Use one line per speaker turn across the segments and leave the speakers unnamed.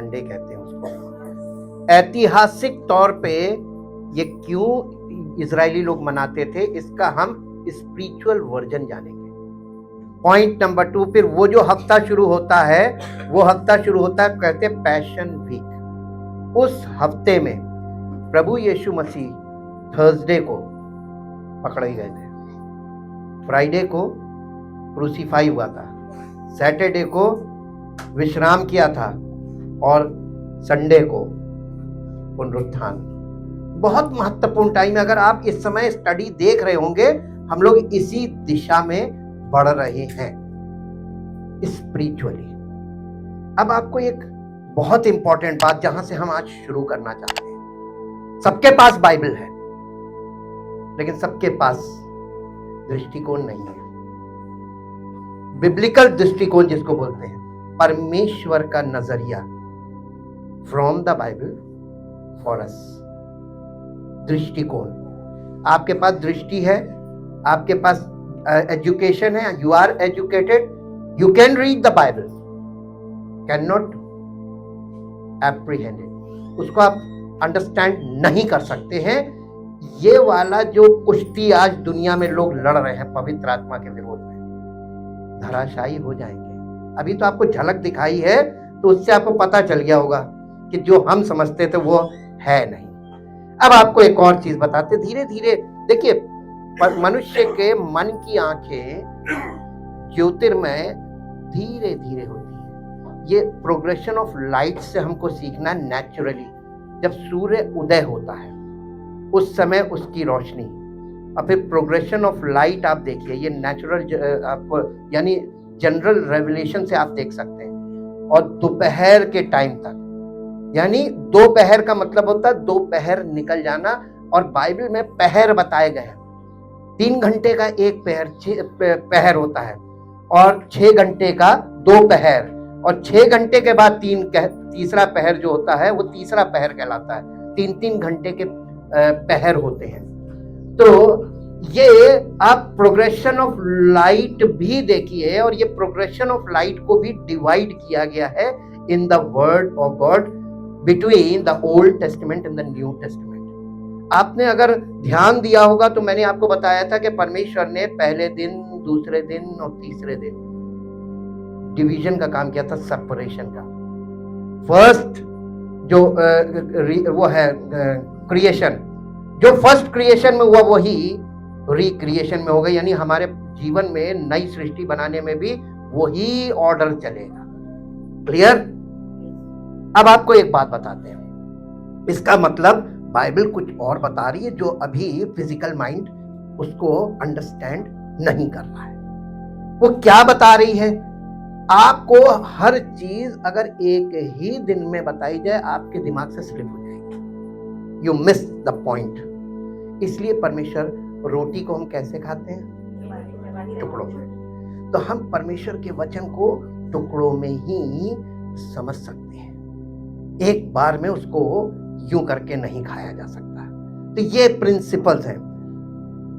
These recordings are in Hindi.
संडे कहते हैं उसको। ऐतिहासिक तौर पे ये क्यों इजरायली लोग मनाते थे, इसका हम स्पिरिचुअल वर्जन जानेंगे। पॉइंट नंबर 2, फिर वो जो हफ्ता शुरू होता है, वो हफ्ता शुरू होता है कहते हैं पैशन वीक। उस हफ्ते में प्रभु यीशु मसीह थर्सडे को पकड़े गए थे, फ्राइडे को क्रूसीफाई हुआ था, सैटरडे को विश्राम किया था और संडे को पुनरुत्थान। बहुत महत्वपूर्ण टाइम है। अगर आप इस समय स्टडी देख रहे होंगे, हम लोग इसी दिशा में बढ़ रहे हैं स्पिरिचुअली। अब आपको एक बहुत इंपॉर्टेंट बात जहां से हम आज शुरू करना चाहते हैं। सबके पास बाइबल है, लेकिन सबके पास दृष्टिकोण नहीं है। बिब्लिकल दृष्टिकोण जिसको बोलते हैं, परमेश्वर का नजरिया, from the Bible for us. दृष्टिकोण, आपके पास दृष्टि है, आपके पास एजुकेशन है, you are educated, you can read the Bible, can not apprehend it, उसको आप अंडरस्टैंड नहीं कर सकते हैं। ये वाला जो कुश्ती आज दुनिया में लोग लड़ रहे हैं पवित्र आत्मा के विरोध में, धराशायी हो जाएंगे। अभी तो आपको झलक दिखाई है, तो उससे आपको पता चल गया होगा कि जो हम समझते थे वो है नहीं। अब आपको एक और चीज बताते, धीरे धीरे देखिए, मनुष्य के मन की आंखें ज्योतिर्मय धीरे धीरे होती है। ये प्रोग्रेशन ऑफ लाइट से हमको सीखना नेचुरली। जब सूर्य उदय होता है उस समय उसकी रोशनी, और फिर प्रोग्रेशन ऑफ लाइट आप देखिए, ये नेचुरल आपको यानी जनरल रेवलेशन से आप देख सकते हैं। और दोपहर के टाइम तक, यानी दोपहर का मतलब होता है दोपहर निकल जाना, और बाइबल में पहर बताए गए हैं। 3 घंटे का एक पहर होता है, और 6 घंटे का 2 पहर, और 6 घंटे के बाद तीसरा पहर जो होता है वो तीसरा पहर कहलाता है। 3-3 घंटे के पहर होते हैं। तो ये आप प्रोग्रेशन ऑफ लाइट भी देखिए, और ये प्रोग्रेशन ऑफ लाइट को भी डिवाइड किया गया है in the word of God between the old testament and the new testament. आपने अगर ध्यान दिया होगा तो मैंने आपको बताया था कि परमेश्वर ने पहले दिन, दूसरे दिन और तीसरे दिन डिवीजन का काम किया था, सेपरेशन का। फर्स्ट जो वो है क्रिएशन, जो फर्स्ट क्रिएशन में हुआ वही रिक्रिएशन में होगा, यानी हमारे जीवन में नई सृष्टि बनाने में भी वही ऑर्डर चलेगा। क्लियर? अब आपको एक बात बताते हैं, इसका मतलब बाइबल कुछ और बता रही है जो अभी फिजिकल माइंड उसको अंडरस्टैंड नहीं कर रहा है। वो क्या बता रही है? आपको हर चीज अगर एक ही दिन में बताई जाए, आपके दिमाग से स्लिप हो जाएगी, यू मिस द पॉइंट। इसलिए परमेश्वर, रोटी को हम कैसे खाते हैं? टुकड़ों में। तो हम परमेश्वर के वचन को टुकड़ों में ही समझ सकते हैं, एक बार में उसको यूं करके नहीं खाया जा सकता। तो ये प्रिंसिपल्स हैं।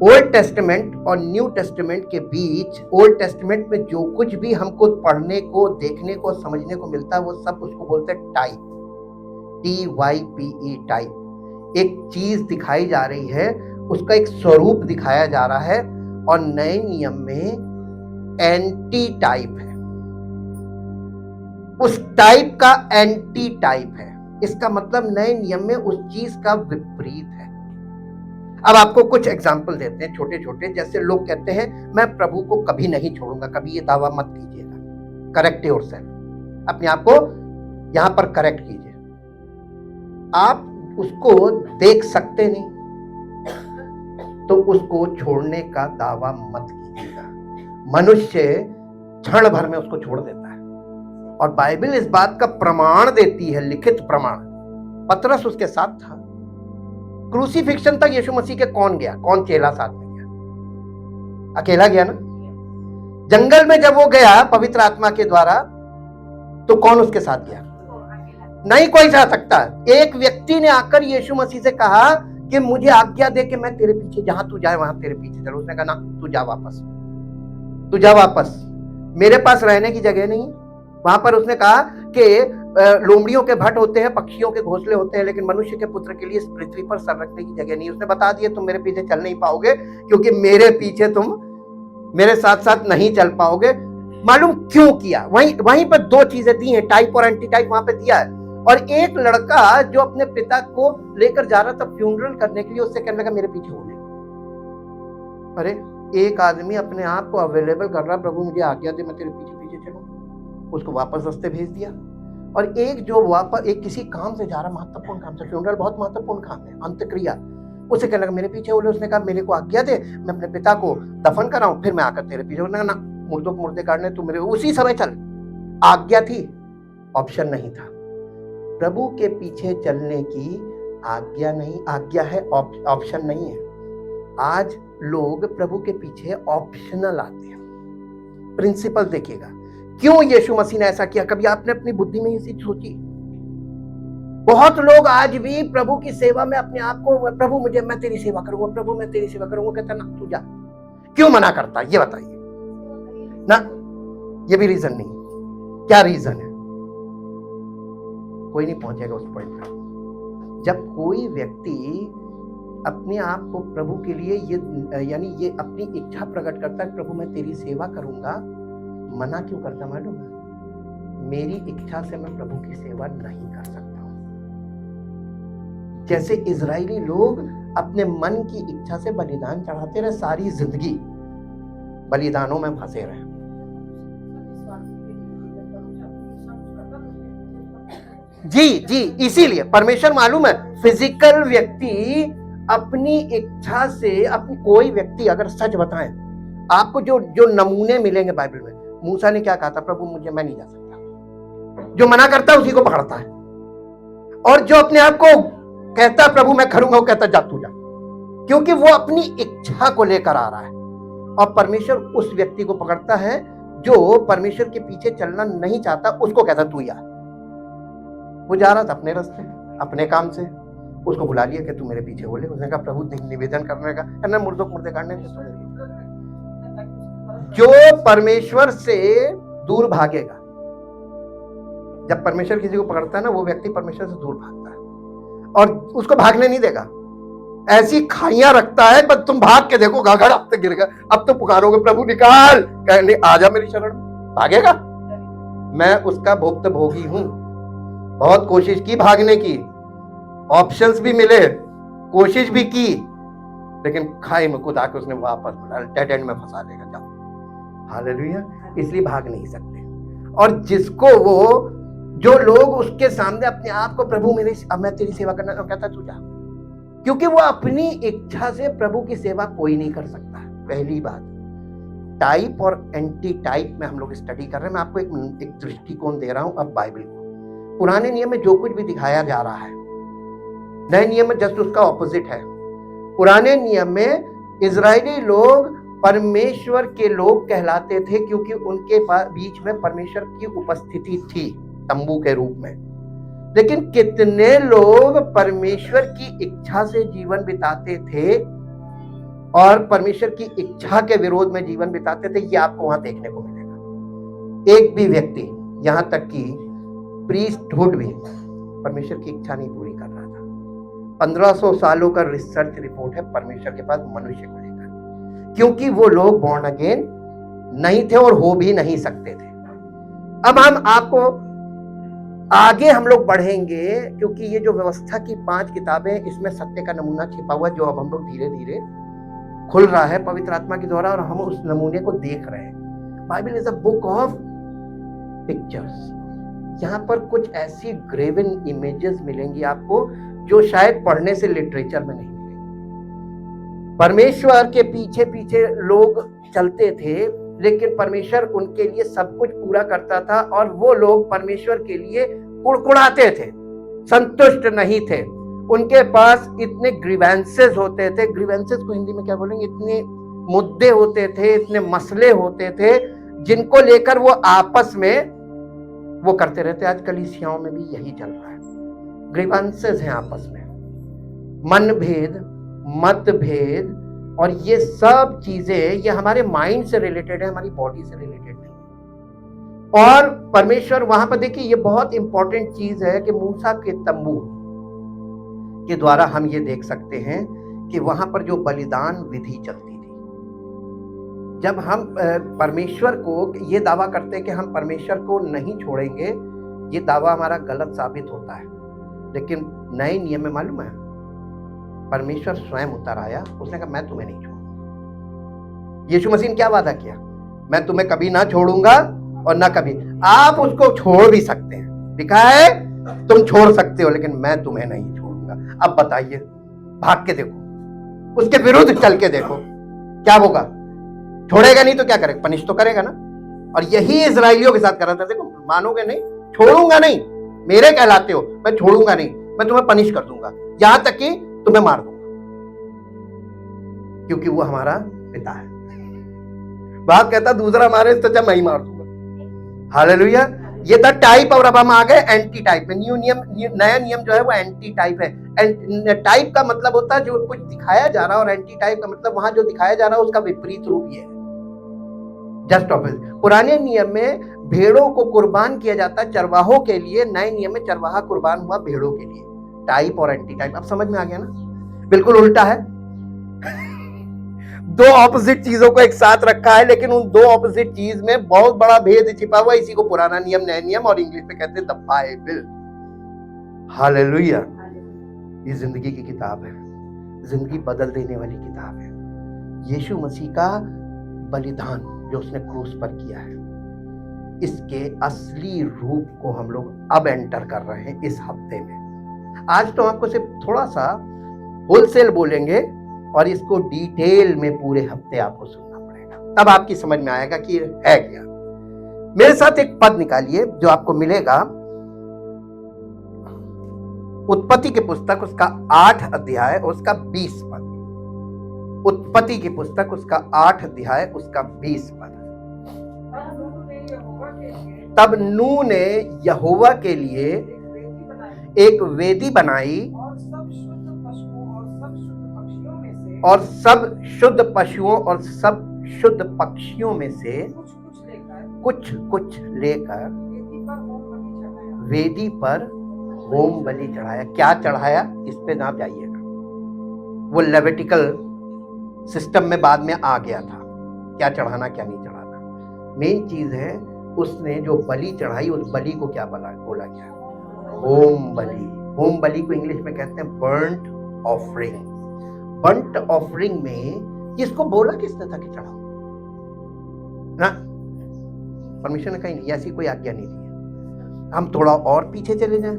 ओल्ड टेस्टामेंट और न्यू टेस्टामेंट के बीच, ओल्ड टेस्टामेंट में जो कुछ भी हमको पढ़ने को, देखने को, समझने को मिलता है, वो सब उसको बोलते हैं टाइप, TYPE, टाइप। एक चीज दिखाई जा रही है, उसका एक स्वरूप दिखाया जा रहा है, और नए नियम में एंटी टाइप है, उस टाइप का एंटी टाइप है। इसका मतलब नए नियम में उस चीज का विपरीत है। अब आपको कुछ एग्जाम्पल देते हैं छोटे छोटे। जैसे लोग कहते हैं मैं प्रभु को कभी नहीं छोड़ूंगा, कभी ये दावा मत कीजिएगा। करेक्ट योरसेल्फ, अपने आप को यहां पर करेक्ट कीजिए। आप उसको देख सकते नहीं तो उसको छोड़ने का दावा मत कीजिएगा। मनुष्य क्षण भर में उसको छोड़ देता है, और बाइबल इस बात का प्रमाण देती है, लिखित प्रमाण। पतरस उसके साथ था, क्रूसीफिक्शन तक यीशु मसीह के कौन गया? कौन चेला साथ में गया? अकेला गया ना। जंगल में जब वो गया पवित्र आत्मा के द्वारा, तो कौन उसके साथ गया? नहीं कोई जा सकता। एक व्यक्ति ने आकर यीशु मसीह से कहा कि मुझे आज्ञा दे कि मैं तेरे पीछे, जहां तू जाए वहां तेरे पीछे चलो। उसने कहा ना, तू जा वापस, तू जा वापस, मेरे पास रहने की जगह नहीं। वहां पर उसने कहा कि लोमड़ियों के भट्ट होते हैं, पक्षियों के घोंसले होते हैं, लेकिन मनुष्य के पुत्र के लिए इस पृथ्वी पर सर रखने की जगह नहीं। उसने बता दिया तुम मेरे पीछे चल नहीं पाओगे, क्योंकि मेरे पीछे तुम मेरे साथ साथ नहीं चल पाओगे। मालूम क्यों किया? वहीं पर दो चीजें दी हैं, टाइप और एंटी टाइप वहां पे दिया है। और एक लड़का जो अपने पिता को लेकर जा रहा था फ्यूनरल करने के लिए, उससे कहने लगा मेरे पीछे हो ले। अरे एक आदमी अपने आप को अवेलेबल कर रहा, प्रभु मुझे आज्ञा दे मैं तेरे पीछे पीछे चलूं, उसको वापस रास्ते भेज दिया। और एक जो वापस एक किसी काम से जा रहा, महत्वपूर्ण काम से, फ्यूनरल बहुत महत्वपूर्ण काम है, अंत्यक्रिया, उसे कहने लगा मेरे पीछे हो ले। उसने कहा मेरे को आज्ञा दे मैं अपने पिता को दफन कराऊं, फिर मैं आकर तेरे पीछे। उसने कहा ना, मुर्दों को मुर्दे काटने तू मेरे उसी समय चल। आज्ञा थी, ऑप्शन नहीं था। प्रभु के पीछे चलने की आज्ञा नहीं, आज्ञा है, ऑप्शन नहीं है। आज लोग प्रभु के पीछे ऑप्शनल आते हैं। प्रिंसिपल देखिएगा, क्यों यीशु मसीह ने ऐसा किया? कभी आपने अपनी बुद्धि में ये चीज सोची? बहुत लोग आज भी प्रभु की सेवा में अपने आप को, प्रभु मुझे, मैं तेरी सेवा करूंगा, प्रभु मैं तेरी सेवा करूंगा, कहता ना तू जा। क्यों मना करता है ये बताइए ना? ये भी रीजन नहीं। क्या रीजन है? कोई नहीं पहुंचेगा उस पॉइंट पर। जब कोई व्यक्ति अपने आप को प्रभु के लिए यानी ये अपनी इच्छा प्रकट करता है, प्रभु मैं तेरी सेवा करूंगा, मना क्यों करता मालूम है? मेरी इच्छा से मैं प्रभु की सेवा नहीं कर सकता हूं। जैसे इजरायली लोग अपने मन की इच्छा से बलिदान चढ़ाते रहे, सारी जिंदगी बलिदानों में फंसे रहे। जी, इसीलिए परमेश्वर मालूम है, फिजिकल व्यक्ति अपनी इच्छा से, अपनी कोई व्यक्ति अगर सच बताएं आपको, जो नमूने मिलेंगे बाइबल में, मूसा ने क्या कहा था? प्रभु मुझे, मैं नहीं जा सकता। जो मना करता है उसी को पकड़ता है, और जो अपने आप को कहता है प्रभु मैं करूंगा, वो कहता जा तू जा, क्योंकि वो अपनी इच्छा को लेकर आ रहा है। और परमेश्वर उस व्यक्ति को पकड़ता है जो परमेश्वर के पीछे चलना नहीं चाहता, उसको कहता तू जा। वो जा रहा था अपने रास्ते, अपने काम से, उसको बुला लिया कि तू मेरे पीछे बोले। उसने कहा प्रभु निवेदन करने का, मुर्दों को मुर्दे काटने से जो परमेश्वर से दूर भागेगा, जब परमेश्वर किसी को पकड़ता है ना, वो व्यक्ति परमेश्वर से दूर भागता है और उसको भागने नहीं देगा। ऐसी खाइयां रखता है, पर तुम भाग के देखो घाघड़ अब तक गिर गया, अब तो पुकारोगे प्रभु निकाल, कहने आजा मेरी शरण, भागेगा? मैं उसका भुक्त भोगी हूं। बहुत कोशिश की भागने की, ऑप्शंस भी मिले, कोशिश भी की, लेकिन खाई में कूदा के उसने वापस डेड एंड में फंसा देगा। जाओ, हालेलुया। इसलिए भाग नहीं सकते। और जिसको वो, जो लोग उसके सामने अपने आप को प्रभु मैं तेरी सेवा करना, कहता तू जा, क्योंकि वो अपनी इच्छा से प्रभु की सेवा कोई नहीं कर सकता। पहली बात, टाइप और एंटी टाइप में हम लोग स्टडी कर रहे हैं। मैं आपको एक दृष्टिकोण दे रहा हूं। अब बाइबल को, पुराने नियम में जो कुछ भी दिखाया जा रहा है, नए नियम में जस्ट उसका ऑपोजिट है। पुराने नियम में इजरायली लोग परमेश्वर के लोग कहलाते थे, क्योंकि उनके बीच में परमेश्वर की उपस्थिति थी तंबू के रूप में। लेकिन कितने लोग परमेश्वर की इच्छा से जीवन बिताते थे और परमेश्वर की इच्छा के विरोध में जीवन बिताते थे, ये आपको वहां देखने को मिलेगा। एक भी व्यक्ति, यहां तक कि प्रीस्टहुड भी परमेश्वर की इच्छा नहीं पूरी कर रहा था। 1500 सालों का रिसर्च रिपोर्ट है परमेश्वर के पास मनुष्य को लेकर, क्योंकि वो लोग बॉर्न अगेन नहीं थे और हो भी नहीं सकते थे। अब हम आपको आगे हम लोग बढ़ेंगे, क्योंकि ये जो व्यवस्था की 5 किताबें, इसमें सत्य का नमूना छिपा हुआ, जो अब हम लोग धीरे धीरे खुल रहा है पवित्र आत्मा के द्वारा, और हम उस नमूने को देख रहे हैं। Bible is a book of pictures. यहाँ पर कुछ ऐसी ग्रेवन इमेजेस मिलेंगी आपको जो शायद पढ़ने से लिटरेचर में नहीं मिलेंगी। परमेश्वर के पीछे पीछे लोग चलते थे, लेकिन परमेश्वर उनके लिए सब कुछ पूरा करता था, और वो लोग परमेश्वर के लिए कुड़कुड़ाते थे, संतुष्ट नहीं थे। उनके पास इतने ग्रीवेंसेस होते थे, ग्रीवेंसेस को हिंदी में क्या बोलेंगे, इतने मुद्दे होते थे, इतने मसले होते थे, जिनको लेकर वो आपस में वो करते रहते। आज कलीसियाओं में भी यही चल रहा है, ग्रीवेंसेस हैं आपस में, मनभेद, मतभेद, और ये सब चीजें, ये हमारे माइंड से रिलेटेड है, हमारी बॉडी से रिलेटेड नहीं। और परमेश्वर वहां पर देखिए, ये बहुत इंपॉर्टेंट चीज है कि मूसा के तंबू के द्वारा हम ये देख सकते हैं कि वहां पर जो बलिदान विधि चलती थी, जब हम परमेश्वर को ये दावा करते हैं कि हम परमेश्वर को नहीं छोड़ेंगे, ये दावा हमारा गलत साबित होता है। लेकिन नए नियम में मालूम है, परमेश्वर स्वयं उतर आया, उसने कहा मैं तुम्हें नहीं छोड़ूंगा। यीशु मसीह ने क्या वादा किया? मैं तुम्हें कभी ना छोड़ूंगा और ना कभी। आप उसको छोड़ भी सकते हैं, लिखा है तुम छोड़ सकते हो, लेकिन मैं तुम्हें नहीं छोड़ूंगा। अब बताइए, भाग के देखो, उसके विरुद्ध चल के देखो क्या होगा। छोड़ेगा नहीं तो क्या करेगा? पनिश तो करेगा ना। और यही इजराइलियों के साथ कर रहा था। देखो, मानोगे नहीं, छोड़ूंगा नहीं, मेरे कहलाते हो, मैं छोड़ूंगा नहीं, मैं तुम्हें पनिश कर दूंगा, यहां तक कि तुम्हें मार दूंगा, क्योंकि वो हमारा पिता है। बाप कहता दूसरा मारे तो जब मैं ही मार दूंगा। हालेलुया। ये था टाइप, और अब हम आ गए एंटी टाइप में। न्यू नियम, नया नियम जो है वो एंटी टाइप है। टाइप का मतलब होता है जो कुछ दिखाया जा रहा है, और एंटी टाइप का मतलब वहां जो दिखाया जा रहा है उसका विपरीत रूप ये है, जस्ट ऑपोजिट। पुराने नियम में भेड़ों को कुर्बान किया जाता है चरवाहों के लिए, नए नियम में चरवाहा कुर्बान हुआ भेड़ों के लिए। टाइप और एंटी टाइप, अब समझ में आ गया ना? बिल्कुल उल्टा है। दो ऑपोजिट चीजों को एक साथ रखा है, लेकिन उन दो ऑपोजिट चीज में बहुत बड़ा भेद छिपा हुआ है। इसी को पुराना नियम, नया नियम, और इंग्लिश में कहते हैं द बाइबल। हालेलुया। ये जिंदगी की किताब है, जिंदगी बदल देने वाली किताब है। यीशु मसीह का बलिदान जो उसने क्रूस पर किया है, इसके असली रूप को हम लोग अब एंटर कर रहे हैं इस हफ्ते में। आज तो आपको सिर्फ थोड़ा सा होलसेल बोलेंगे, और इसको डिटेल में पूरे हफ्ते आपको सुनना पड़ेगा, तब आपकी समझ में आएगा कि है क्या। मेरे साथ एक पद निकालिए जो आपको मिलेगा उत्पत्ति की पुस्तक, उसका 8 अध्याय, उसका 20 पद। उत्पत्ति की पुस्तक, उसका 8 अध्याय, उसका 20 पद। तब नूह ने यहोवा के लिए एक वेदी बनाई, और सब शुद्ध पशुओं और सब शुद्ध पक्षियों में से कुछ कुछ लेकर वेदी पर होम बलि चढ़ाया। क्या चढ़ाया, इस पे ना जाइएगा, वो लेविटिकल सिस्टम में बाद में आ गया था, क्या चढ़ाना क्या नहीं चढ़ाना। मेन चीज है उसने जो बलि चढ़ाई, उस बलि को क्या बोला गया? होम बलि। होम बलि को इंग्लिश में कहते हैं बर्न्ट ऑफरिंग। बर्न्ट ऑफरिंग में इसको बोला किसने था कि चढ़ाओ ना? परमिशन ने कहीं नहीं, ऐसी कोई आज्ञा नहीं दी। हम थोड़ा और पीछे चले जाएं,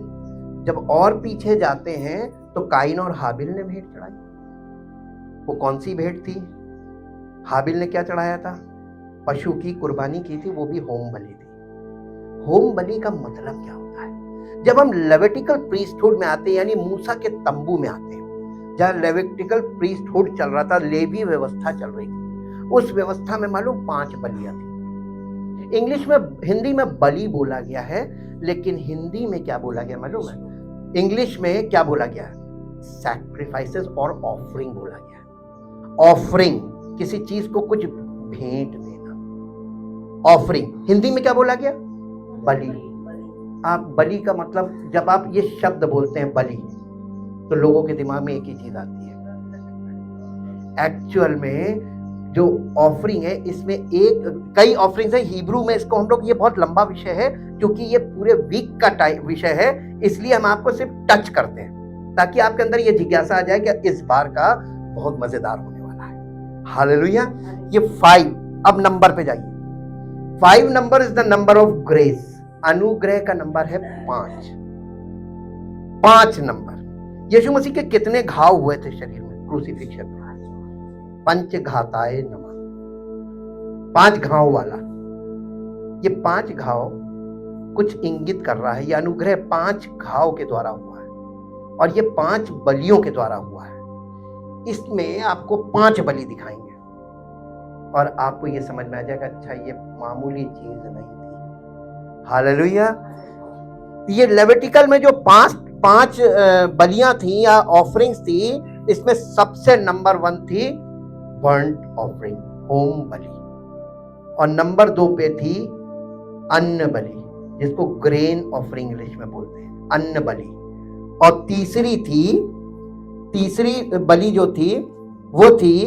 जब और पीछे जाते हैं तो काइन और हाबिल ने भेंट चढ़ाई। वो कौन सी भेंट थी? हाबिल ने क्या चढ़ाया था? पशु की कुर्बानी की थी, वो भी होम बलि थी। होम बलि का मतलब क्या होता है? जब हम लेविटिकल प्रीस्टहुड में आते हैं, यानी मूसा के तंबू में आते हैं, जहाँ लेविटिकल प्रीस्टहुड चल रहा था, लेवी व्यवस्था चल रही थी, उस व्यवस्था में मालूम 5 बलियां थी। इंग्लिश में, हिंदी में बलि बोला गया है, लेकिन हिंदी में क्या बोला गया मालूम है? इंग्लिश में क्या बोला गया? सैक्रिफाइसेस और ऑफरिंग बोला गया। ऑफरिंग, किसी चीज को कुछ भेंट देना, ऑफरिंग। हिंदी में क्या बोला गया? बलि। आप बलि का मतलब, जब आप ये शब्द बोलते हैं बलि, तो लोगों के दिमाग में एक ही चीज आती है। एक्चुअल में जो ऑफरिंग है, इसमें कई ऑफरिंग्स है हिब्रू में। इसको हम लोग, ये बहुत लंबा विषय है, क्योंकि ये पूरे वीक का विषय है, इसलिए हम आपको सिर्फ टच करते हैं, ताकि आपके अंदर ये जिज्ञासा आ जाए कि इस बार का बहुत मजेदार होने वाला है। हालेलुया। ये 5, अब नंबर पे जाइए। 5 number is the number of grace. अनुग्रह का नंबर है 5। 5 नंबर। यीशु मसीह के कितने घाव हुए थे शरीर में क्रूसिफिक्शन में? पंचघाताय नमः, 5 घाव वाला। ये 5 घाव कुछ इंगित कर रहा है। ये अनुग्रह 5 घाव के द्वारा हुआ है, और ये 5 बलियों के द्वारा हुआ है। इसमें आपको 5 बलि दिखाएंगे, और आपको ये समझ में आ जाएगा, अच्छा ये मामूली चीज नहीं थी। हालेलुया। ये लेविटिकल में जो 5 बलियां थी या ऑफरिंग्स थी, इसमें सबसे नंबर 1 थी बर्न्ट ऑफरिंग, होम बलि, और नंबर 2 पे थी अन्न बलि, जिसको ग्रेन ऑफरिंग इंग्लिश में बोलते हैं, अन्न बलि। और तीसरी बलि जो थी वो थी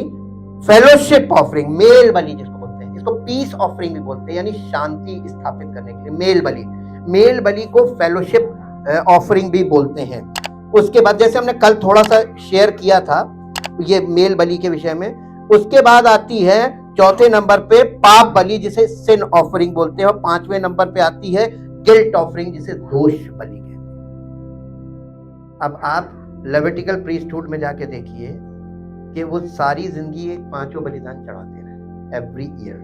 फेलोशिप ऑफरिंग, मेल बलि जिसको बोलते हैं, जिसको पीस ऑफरिंग भी बोलते हैं, यानी शांति स्थापित करने के लिए मेल बलि। मेल बलि को फेलोशिप ऑफरिंग भी बोलते हैं। उसके बाद जैसे हमने कल थोड़ा सा शेयर किया था ये मेल बलि के विषय में, उसके बाद आती है चौथे नंबर पे पाप बलि जिसे सिन ऑफरिंग बोलते हैं, और 5वें नंबर पे आती है गिल्ट ऑफरिंग जिसे दोष बलि कहते हैं। अब आप लेविटिकल प्रीस्टहुड में जाके देखिए कि वो सारी जिंदगी एक 5 बलिदान चढ़ाते रहे एवरी ईयर,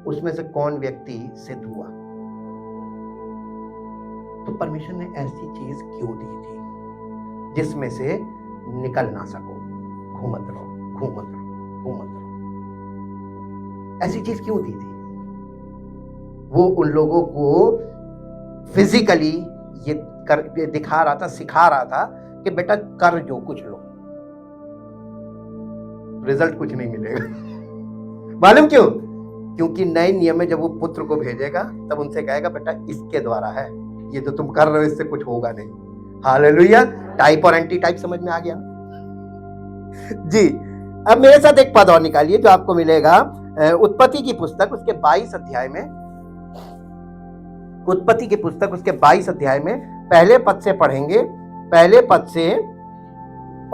उसमें से कौन व्यक्ति सिद्ध हुआ? तो परमेश्वर ने ऐसी चीज क्यों दी थी जिसमें से निकल ना सको? घूमत रहो। ऐसी चीज क्यों दी थी? वो उन लोगों को फिजिकली ये दिखा रहा था, सिखा रहा था कि बेटा कर जो कुछ लो, रिजल्ट कुछ नहीं मिलेगा। मालूम क्यों? क्योंकि नए नियम में जब वो पुत्र को भेजेगा तब उनसे कहेगा बेटा इसके द्वारा है, ये जो तुम कर रहे हो इससे कुछ होगा नहीं। हालेलुया। टाइप और एंटी टाइप समझ में आ गया जी। अब मेरे साथ एक पद और निकालिए जो आपको मिलेगा उत्पत्ति की पुस्तक उसके 22 अध्याय में। उत्पत्ति की पुस्तक उसके 22 अध्याय में पहले पद से पढ़ेंगे, पहले पद से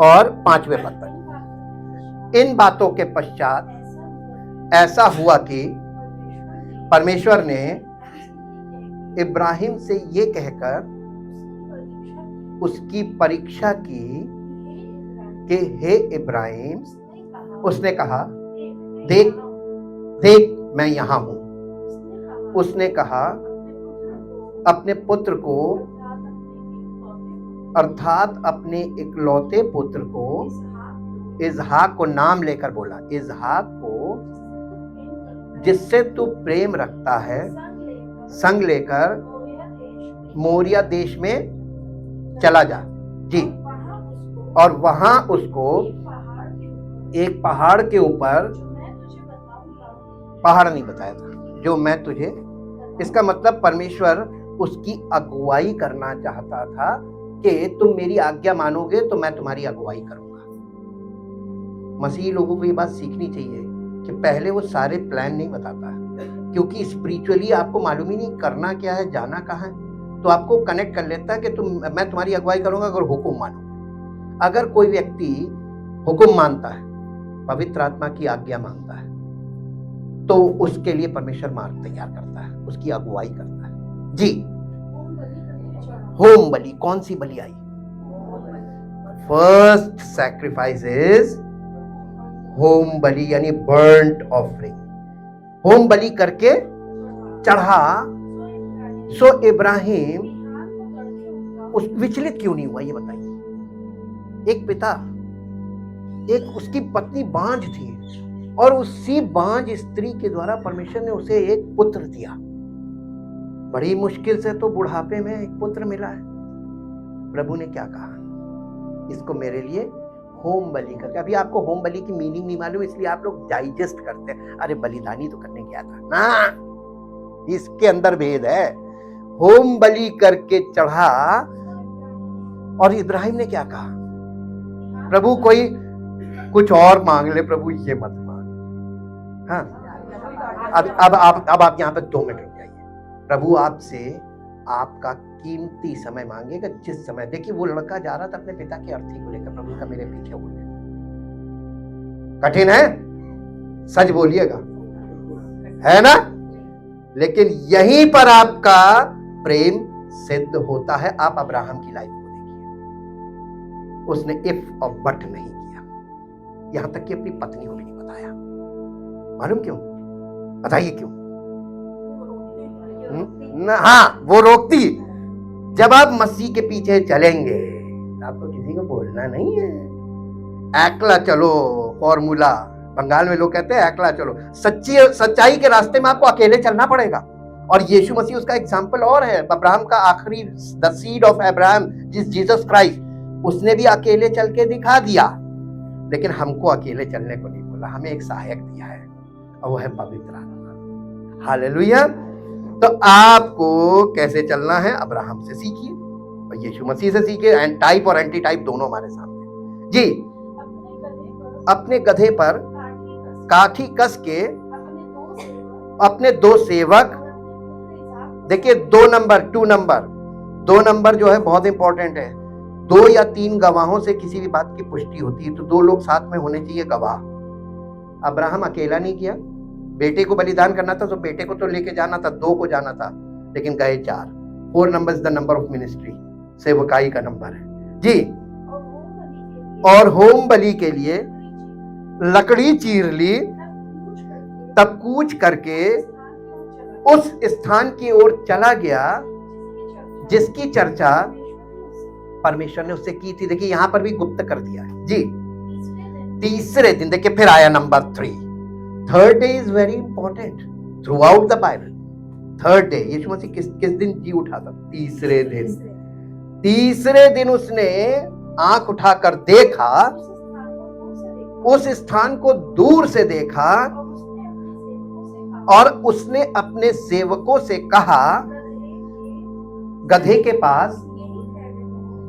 और 5वें पद तक। इन बातों के पश्चात ऐसा हुआ कि परमेश्वर ने इब्राहिम से ये कहकर उसकी परीक्षा की कि हे इब्राहिम, उसने कहा देख मैं यहां हूं। उसने कहा अपने पुत्र को अर्थात अपने इकलौते पुत्र को इसहाक को नाम लेकर बोला, इसहाक को जिससे तू प्रेम रखता है संग लेकर मोरिया देश में चला जा जी, और वहां उसको एक पहाड़ के ऊपर, पहाड़ नहीं बताया था, जो मैं तुझे, इसका मतलब परमेश्वर उसकी अगुवाई करना चाहता था कि तुम मेरी आज्ञा मानोगे तो मैं तुम्हारी अगुवाई करूंगा। मसीही लोगों को ये बात सीखनी चाहिए कि पहले वो सारे प्लान नहीं बताता है, क्योंकि स्पिरिचुअली आपको मालूम ही नहीं करना क्या है, जाना कहाँ है, तो आपको कनेक्ट कर लेता है कि मैं तुम्हारी अगुवाई करूंगा अगर हुक्म मानो। अगर कोई व्यक्ति हुक्म मानता है, पवित्र आत्मा की आज्ञा मानता है, तो उसके लिए परमेश्वर मार्ग तैयार करता है, उसकी अगुवाई करता है जी। होम बलि, कौन सी बलि आई? फर्स्ट सैक्रिफाइस इज होम बलि, यानी बर्न्ट ऑफरिंग। होम बलि करके चढ़ा। सो इब्राहिम उस विचलित क्यों नहीं हुआ ये बताइए? एक पिता, एक उसकी पत्नी बांझ थी और उसी बांझ स्त्री के द्वारा परमेश्वर ने उसे एक पुत्र दिया। बड़ी मुश्किल से तो बुढ़ापे में एक पुत्र मिला है। प्रभु ने क्या कहा? इसको मेरे लिए होम बलि करके। अभी आपको होम बलि की मीनिंग नहीं मालूम, इसलिए आप लोग डाइजेस्ट करते हैं, अरे बलिदानी तो करने गया था ना, इसके अंदर भेद है। होम बलि करके चढ़ा और इब्राहिम ने क्या कहा? प्रभु कोई कुछ और मांग ले, प्रभु ये मत मांग। हाँ, अब आप यहाँ पे 2 मिनट रुक जाइए। प्रभु आपसे आपका कीमती समय मांगेगा, जिस समय, देखिए वो लड़का जा रहा था अपने पिता की अर्थी को लेकर, प्रभु का मेरे पीछे हो गया। कठिन है, सच बोलिएगा, है ना? लेकिन यहीं पर आपका प्रेम सिद्ध होता है। आप अब्राहम की लाइफ को देखिए, उसने इफ और बट नहीं किया, यहां तक कि अपनी पत्नी को भी नहीं बताया। मालूम क्यों? बताइए क्यों? हाँ, वो रोकती। जब आप मसीह के पीछे चलेंगे आपको किसी को बोलना नहीं है, एकला चलो फॉर्मूला, बंगाल में लोग कहते हैं एकला चलो। सच्चाई के रास्ते में आपको अकेले चलना पड़ेगा। और यीशु मसीह उसका एग्जाम्पल और है। अब्राहम का आखिरी, the seed of Abraham Jesus Christ, उसने भी अकेले चल के दिखा दिया, लेकिन हमको अकेले चलने को नहीं बोला, हमें एक सहायक दिया है और वो है पवित्र आत्मा। हालेलुया। तो आपको कैसे चलना है? अब्राहम से सीखिए और यीशु मसीह से सीखिए। एंड टाइप और एंटी टाइप दोनों हमारे सामने। जी, अपने गधे पर काठी कस के अपने 2 सेवक, देखिए 2 नंबर 2 नंबर जो है बहुत इंपॉर्टेंट है। 2 या 3 गवाहों से किसी भी बात की पुष्टि होती है, तो 2 लोग साथ में होने चाहिए गवाह। अब्राहम अकेला नहीं किया, बेटे को बलिदान करना था तो बेटे को तो लेके जाना था, 2 को जाना था, लेकिन गए 4। 4 number is the number of ministry, सेवकाई का नंबर है जी। और होम बलि के लिए लकड़ी चीर ली, तब कूच करके उस स्थान की ओर चला गया जिसकी चर्चा परमेश्वर ने उससे की थी। देखिए यहां पर भी गुप्त कर दिया है जी। तीसरे दिन, देखिए फिर आया number 3। Third day is very important throughout the Bible. Third day, Yeshu Masih किस दिन जी उठा था? तीसरे दिन। तीसरे दिन उसने आंख उठाकर देखा, उस स्थान को दूर से देखा और उसने अपने सेवकों से कहा, गधे के पास,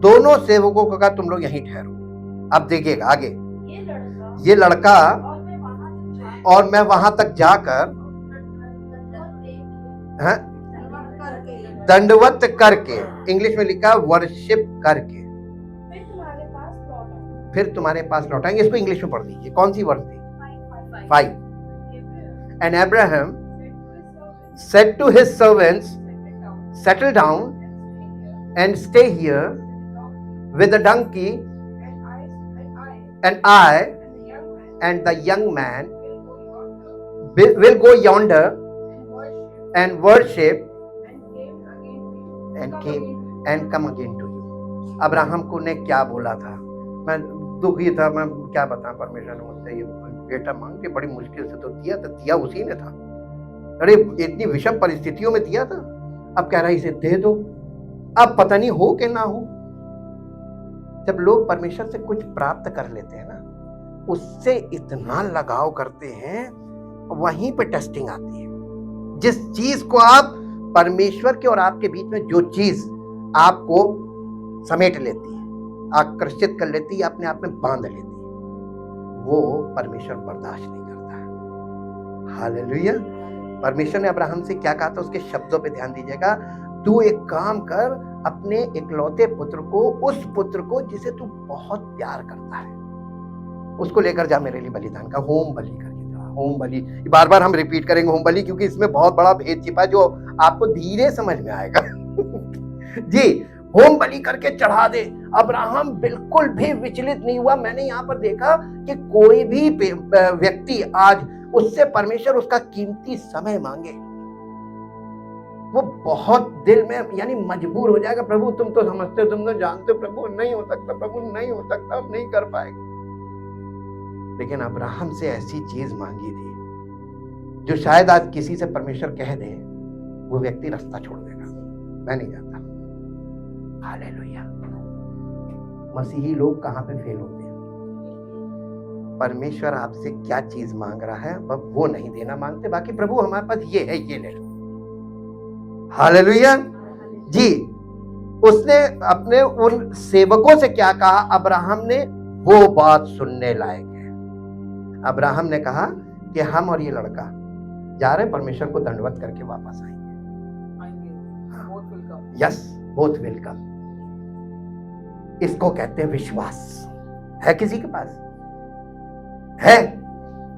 दोनों सेवकों को कहा तुम लोग यहीं ठहरो। अब देखिएगा आगे, ये लड़का और मैं वहां तक जाकर दंडवत करके, इंग्लिश में लिखा वर्शिप करके फिर तुम्हारे पास लौटाएंगे। इसको इंग्लिश में पढ़ दीजिए। कौन सी वर्ष थी? 5। And Abraham said to his servants, settle down and stay here with the donkey, and I and the young man will go yonder and worship and come again to you. Abraham को ने क्या बोला था? मैं दुखी था, मैं क्या बताऊं, परमेश्वर ने मुझसे ये बेटा मांग के बड़ी मुश्किल से तो दिया उसी ने था। अरे इतनी विषम परिस्थितियों में दिया था, अब कह रहा है इसे दे दो। अब पता नहीं हो कि ना हो। जब लोग परमेश्वर से कुछ प्राप्त कर लेते हैं ना, उससे इतना लगाव करते हैं, वहीं पे टेस्टिंग आती है। जिस चीज को आप परमेश्वर के और आपके बीच में जो चीज आपको समेट लेती है, आकर्षित कर लेती है, अपने आप में बांध लेती है, वो परमेश्वर बर्दाश्त नहीं करता है। हालेलुया। परमेश्वर ने अब्राहम से क्या कहा था? उसके शब्दों पे ध्यान दीजिएगा। तू एक काम कर, अपने इकलौते पुत्र को, उस पुत्र को जिसे तू बहुत प्यार करता है, उसको लेकर जा मेरे लिए बलिदान का, होम बलि करके जा। होम बलि बार बार हम रिपीट करेंगे होम बलि, क्योंकि इसमें बहुत बड़ा भेद छिपा है जो आपको धीरे समझ में आएगा जी। होम बलि करके चढ़ा दे। अब्राहम बिल्कुल भी विचलित नहीं हुआ। मैंने यहाँ पर देखा कि कोई भी व्यक्ति आज उससे परमेश्वर उसका कीमती समय मांगे, वो बहुत दिल में यानी मजबूर हो जाएगा। प्रभु तुम तो समझते हो, तुम तो जानते हो, प्रभु नहीं हो सकता, प्रभु नहीं हो सकता, हम नहीं कर पाएंगे। लेकिन अब्राहम से ऐसी चीज मांगी थी जो शायद आज किसी से परमेश्वर कह दे, वो व्यक्ति रास्ता छोड़ देगा, मैं नहीं जाता। हालेलुया। मसीही लोग कहां पे फेल होते हैं? परमेश्वर आपसे क्या चीज मांग रहा है, वो नहीं देना मांगते। बाकी प्रभु हमारे पास ये है, ये ले लो। हालेलुया जी। उसने अपने उन सेवकों से क्या कहा? अब्राहम ने वो बात सुनने लायक है। अब्राहम ने कहा कि हम और ये लड़का जा रहे हैं, परमेश्वर को दंडवत करके वापस आएंगे। Yes, both welcome. इसको कहते हैं विश्वास। है किसी के पास? है।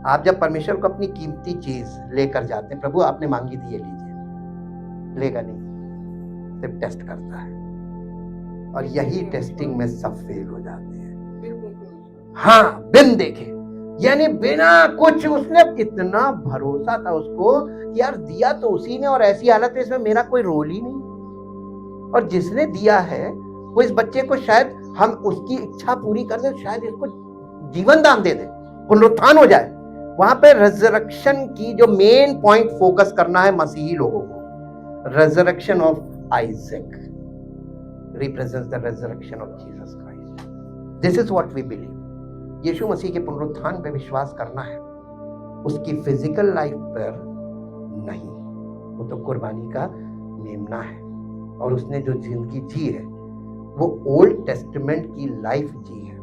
आप जब परमेश्वर को अपनी कीमती चीज लेकर जाते हैं, प्रभु आपने मांगी थी, ये लीजिए, लेगा नहीं, सिर्फ टेस्ट करता है। और यही टेस्टिंग में सब फेल हो जाते हैं। हाँ, बिन देखे, यानी बिना कुछ। उसने इतना भरोसा था उसको कि यार दिया तो उसी ने, और ऐसी हालत है इसमें मेरा कोई रोल ही नहीं। और जिसने दिया है वो इस बच्चे को, शायद हम उसकी इच्छा पूरी कर दें, शायद इसको जीवन दान दे दें, पुनरुत्थान हो जाए। वहां पे रेजरेक्शन की जो मेन पॉइंट फोकस करना है मसीही लोगों को। Resurrection of Isaac represents the resurrection of Jesus Christ. This is what we believe. Yeshu Masih के पुनरुत्थान पे विश्वास करना है, उसकी फिजिकल लाइफ पर नहीं। वो तो कुर्बानी का मेमना है, और उसने जो जिंदगी जी है वो ओल्ड टेस्टमेंट की लाइफ जी है।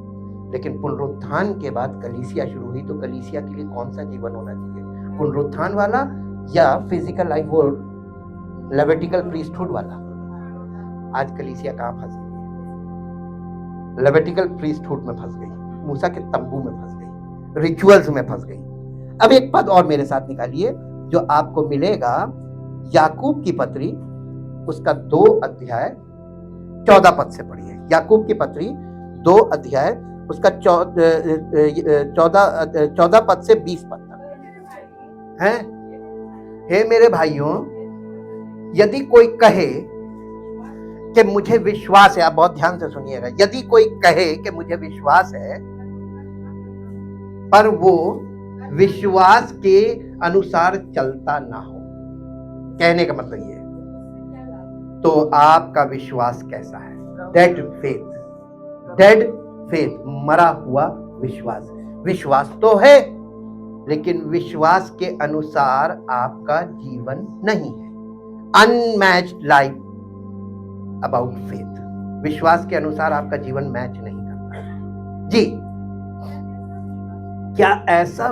लेकिन पुनरुत्थान के बाद कलीसिया शुरू हुई, तो कलीसिया के लिए कौन सा जीवन होना चाहिए? पुनरुत्थान वाला या फिजिकल लाइफ, वो लेविटिकल प्रीस्टहुड वाला? आज कलीसिया कहाँ फंसी हुई है? लेविटिकल प्रीस्टहुड में फंस गई, मूसा के तंबू में फंस गई, रिचुअल्स में फंस गई। अब एक पद और मेरे साथ निकालिए जो आपको मिलेगा याकूब की पत्री, उसका 2 अध्याय 14 पद से पढ़िए। याकूब की पत्री 2 अध्याय उसका 14 पद से 20 पद तक है। हे मेरे भाइयों, यदि कोई कहे कि मुझे विश्वास है, आप बहुत ध्यान से सुनिएगा, यदि कोई कहे कि मुझे विश्वास है पर वो विश्वास के अनुसार चलता ना हो, कहने का मतलब ये, तो आपका विश्वास कैसा है? डेड फेथ, मरा हुआ विश्वास। विश्वास तो है लेकिन विश्वास के अनुसार आपका जीवन नहीं है। अनमैच्ड लाइफ अबाउट फेथ, विश्वास के अनुसार आपका जीवन मैच नहीं करता है। जी, क्या ऐसा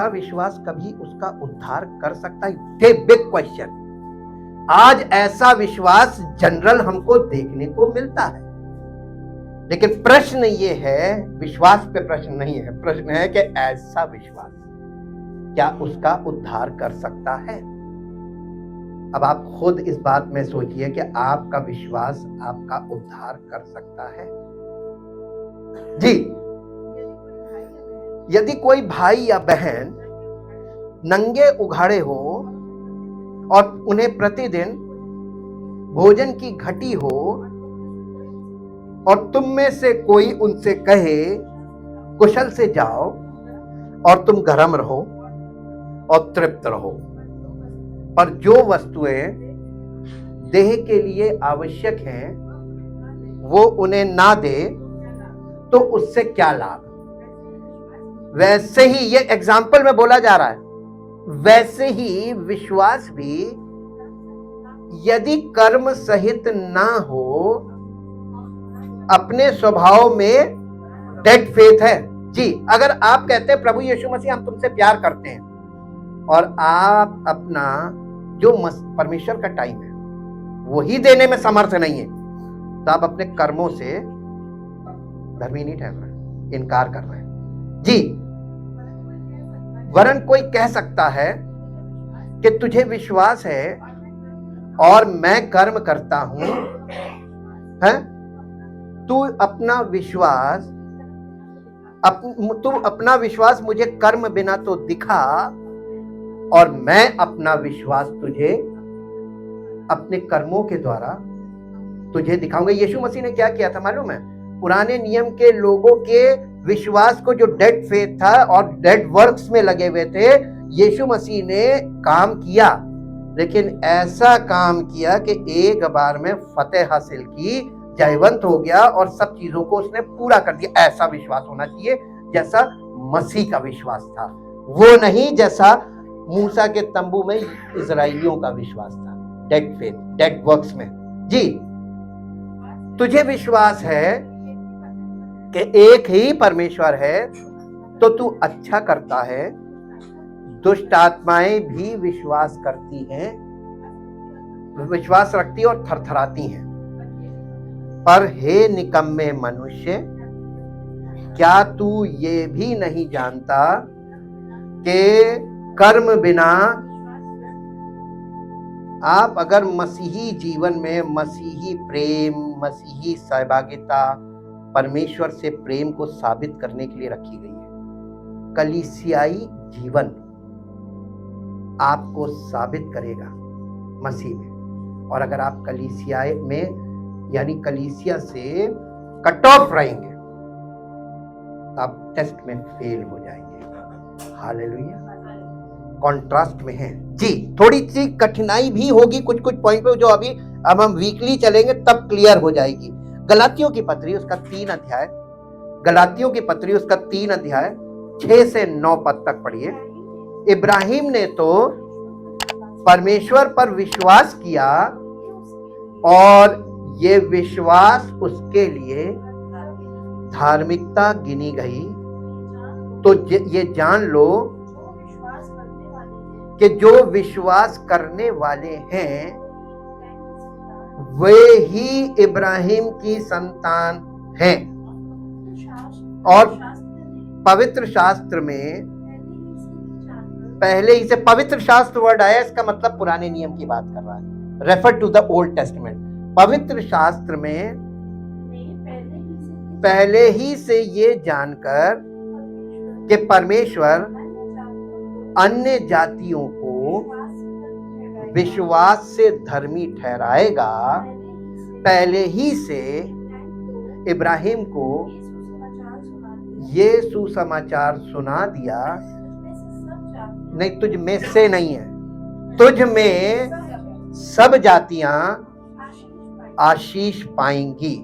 विश्वास कभी उसका उद्धार कर सकता है? Big question. आज ऐसा विश्वास जनरल हमको देखने को मिलता है, लेकिन प्रश्न ये है, विश्वास पे प्रश्न नहीं है, प्रश्न है कि ऐसा विश्वास क्या उसका उद्धार कर सकता है? अब आप खुद इस बात में सोचिए कि आपका विश्वास आपका उद्धार कर सकता है? जी, यदि कोई भाई या बहन नंगे उघाड़े हो और उन्हें प्रतिदिन भोजन की घटी हो और तुम में से कोई उनसे कहे कुशल से जाओ, और तुम गर्म रहो और तृप्त रहो, पर जो वस्तुएं देह के लिए आवश्यक हैं वो उन्हें ना दे, तो उससे क्या लाभ? वैसे ही, ये एग्जाम्पल में बोला जा रहा है, वैसे ही विश्वास भी यदि कर्म सहित ना हो, अपने स्वभाव में डेड फेथ है। जी, अगर आप कहते हैं प्रभु यीशु मसीह हम तुमसे प्यार करते हैं, और आप अपना जो परमेश्वर का टाइम है वही देने में समर्थ नहीं है, तो आप अपने कर्मों से धर्मी नहीं ठहर रहे, इनकार कर रहे हैं। जी, वरन कोई कह सकता है कि तुझे विश्वास है और मैं कर्म करता हूं, है? तू अपना विश्वास मुझे कर्म बिना तो दिखा, और मैं अपना विश्वास तुझे अपने कर्मों के द्वारा तुझे दिखाऊंगा। यीशु मसीह ने क्या किया था मालूम है? पुराने नियम के लोगों के विश्वास को, जो डेड फेथ था और डेड वर्क्स में लगे हुए थे, यीशु मसीह ने काम किया, लेकिन ऐसा काम किया कि एक बार में फतेह हासिल की, जयवंत हो गया और सब चीजों को उसने पूरा कर दिया। ऐसा विश्वास होना चाहिए जैसा मसीह का विश्वास था, वो नहीं जैसा मूसा के तंबू में इजराइलियों का विश्वास था, डेड फेथ, डेड वर्क्स में। जी, तुझे विश्वास है कि एक ही परमेश्वर है, तो तू अच्छा करता है। दुष्ट आत्माएं भी विश्वास करती हैं, विश्वास रखती और थरथराती हैं। पर हे निकम्मे मनुष्य, क्या तू ये भी नहीं जानता कि कर्म बिना, आप अगर मसीही जीवन में मसीही प्रेम, मसीही सहभागिता, परमेश्वर से प्रेम को साबित करने के लिए रखी गई है, कलीसियाई जीवन आपको साबित करेगा मसीह में। और अगर आप कलीसिया में यानी कलीसिया से कट ऑफ रहेंगे तो आप टेस्ट में फेल हो जाएंगे। हालेलुया, कॉन्ट्रास्ट में है। जी, थोड़ी सी कठिनाई भी होगी कुछ पॉइंट पे, जो अभी अब हम वीकली चलेंगे तब क्लियर हो जाएगी। गलातियों की पत्री उसका 3 अध्याय, गलातियों की पत्री उसका 3 अध्याय 6 से 9 पद तक पढ़िए। इब्राहिम ने तो परमेश्वर पर विश्वास किया और ये विश्वास उसके लिए धार्मिकता गिनी गई। तो ये जान लो कि जो विश्वास करने वाले हैं वे ही इब्राहिम की संतान हैं। और पवित्र शास्त्र में पहले ही से, पवित्र शास्त्र वर्ड आया, इसका मतलब पुराने नियम की बात कर रहा है, refer to the old testament. पवित्र शास्त्र में पहले ही से ये जानकर कि परमेश्वर अन्य जातियों को विश्वास से धर्मी ठहराएगा, पहले ही से इब्राहिम को ये सुसमाचार सुना दिया। नहीं, तुझ में से नहीं है, तुझ में सब जातियां आशीष पाएंगी।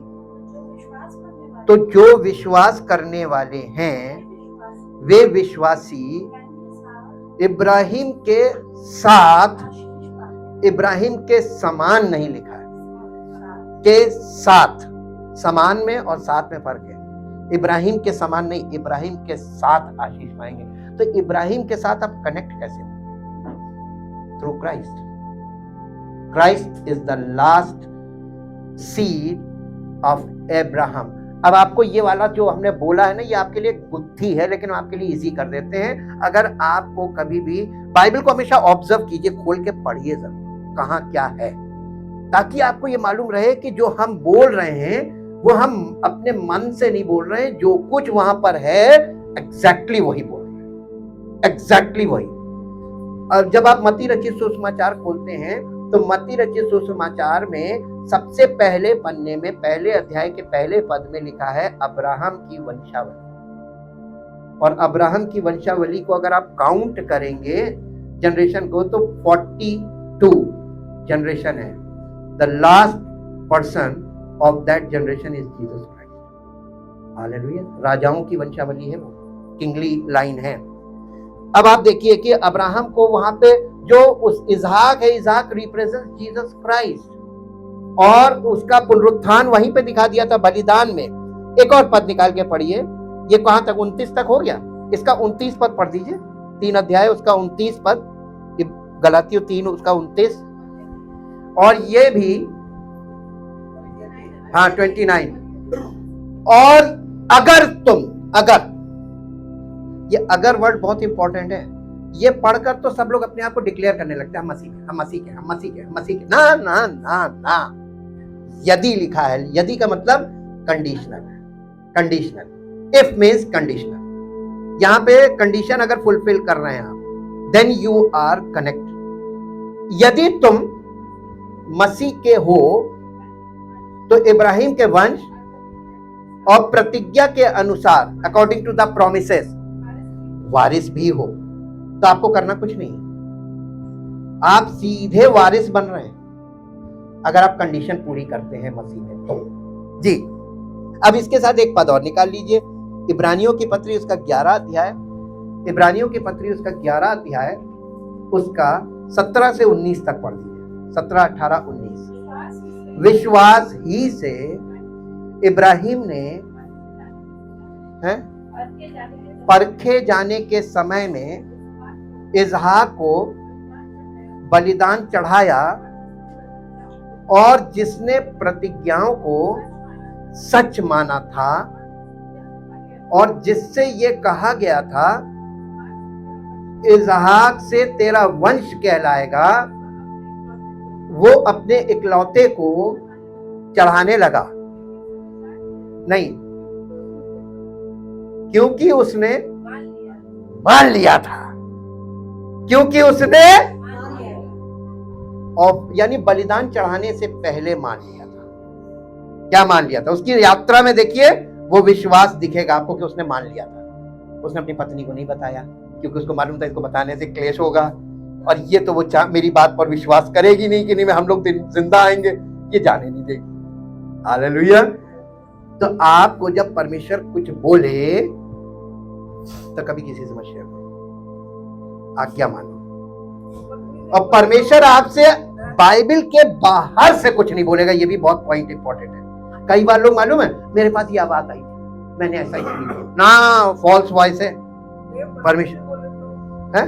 तो जो विश्वास करने वाले हैं वे विश्वासी इब्राहिम के साथ, इब्राहिम के समान नहीं लिखा है, के साथ, समान में और साथ में फर्क है। इब्राहिम के समान नहीं, इब्राहिम के साथ आशीष पाएंगे। तो इब्राहिम के साथ आप कनेक्ट कैसे होंगे? Through Christ. Christ is the last seed of Abraham. अब आपको ये वाला जो हमने बोला है ना, ये आपके लिए गुत्थी है, लेकिन आपके लिए इजी कर देते हैं। अगर आपको कभी भी बाइबल को हमेशा ऑब्जर्व कीजिए, खोल के पढ़िए जरूर कहाँ क्या है, ताकि आपको ये मालूम रहे कि जो हम बोल रहे हैं वो हम अपने मन से नहीं बोल रहे हैं। जो कुछ वहां पर है एग्जैक्टली वही बोल रहे हैं, एग्जैक्टली वही। और जब आप मत्ती रचित सुसमाचार खोलते हैं तो मत्ती रचित सुसमाचार में सबसे पहले पन्ने में, पहले अध्याय के पहले पद में लिखा है अब्राहम की वंशावली। और अब्राहम की वंशावली को अगर आप काउंट करेंगे जनरेशन को, तो 42 जनरेशन है। The last person of that generation is Jesus Christ. Hallelujah. राजाओं की वंशावली है वो, किंगली लाइन है। अब आप देखिए कि अब्राहम को वहां पे जो उस इजहाक है, इजहाक रिप्रेजेंट जीसस क्राइस्ट, और उसका पुनरुत्थान वहीं पे दिखा दिया था बलिदान में। एक और पद निकाल के पढ़िए, ये कहां तक, 29 तक हो गया। इसका 29 पद पढ़ दीजिए, 3 अध्याय उसका 29 पद, गलातियों 3 उसका 29। और ये भी 29। और अगर तुम, अगर, ये अगर वर्ड बहुत इंपॉर्टेंट है। ये पढ़कर तो सब लोग अपने आप को डिक्लेयर करने लगते हैं, हम मसीह के, हम मसीह के, हम मसीह के, हम मसीह के। ना ना ना ना, यदि लिखा है, यदि का मतलब कंडीशनल है, कंडीशनल। If means conditional. यहां पे कंडीशन अगर फुलफिल कर रहे हैं आप, देन यू आर कनेक्ट। यदि तुम मसीह के हो तो इब्राहिम के वंश और प्रतिज्ञा के अनुसार, अकॉर्डिंग टू द प्रोमिसेस, वारिस भी हो। तो आपको करना कुछ नहीं, आप सीधे वारिस बन रहे हैं अगर आप कंडीशन पूरी करते हैं मसीह में तो। जी, अब इसके साथ एक पद और निकाल लीजिए, इब्रानियों की पत्री उसका 11 अध्याय, इब्रानियों की पत्री उसका 11 अध्याय उसका 17 से 19 तक पढ़ लीजिए, 17, 18, 19। विश्वास ही से इब्राहिम ने परखे जाने के समय में इजहाक को बलिदान चढ़ाया, और जिसने प्रतिज्ञाओं को सच माना था और जिससे ये कहा गया था इजहाक से तेरा वंश कहलाएगा, वो अपने इकलौते को चढ़ाने लगा नहीं, क्योंकि उसने मान लिया था, क्योंकि उसने, और यानी बलिदान चढ़ाने से पहले मान लिया था। क्या मान लिया था? उसकी यात्रा में देखिए वो विश्वास दिखेगा आपको कि उसने मान लिया था। उसने अपनी पत्नी को नहीं बताया क्योंकि उसको मालूम था इसको बताने से क्लेश होगा, और ये तो वो मेरी बात पर विश्वास करेगी नहीं कि नहीं हम लोग जिंदा आएंगे, ये जाने नहीं देगी। हालेलुया। तो आपको जब परमेश्वर कुछ बोले तो कभी किसी से मत शेयर करो, आज्ञा मानो। और परमेश्वर आपसे बाइबल के बाहर से कुछ नहीं बोलेगा। ये भी बहुत पॉइंट इंपॉर्टेंट है। कई बार लोग मालूम है मेरे पास ये आवाज आई थी, मैंने ऐसा ही ना, फॉल्स वॉइस है। परमेश्वर है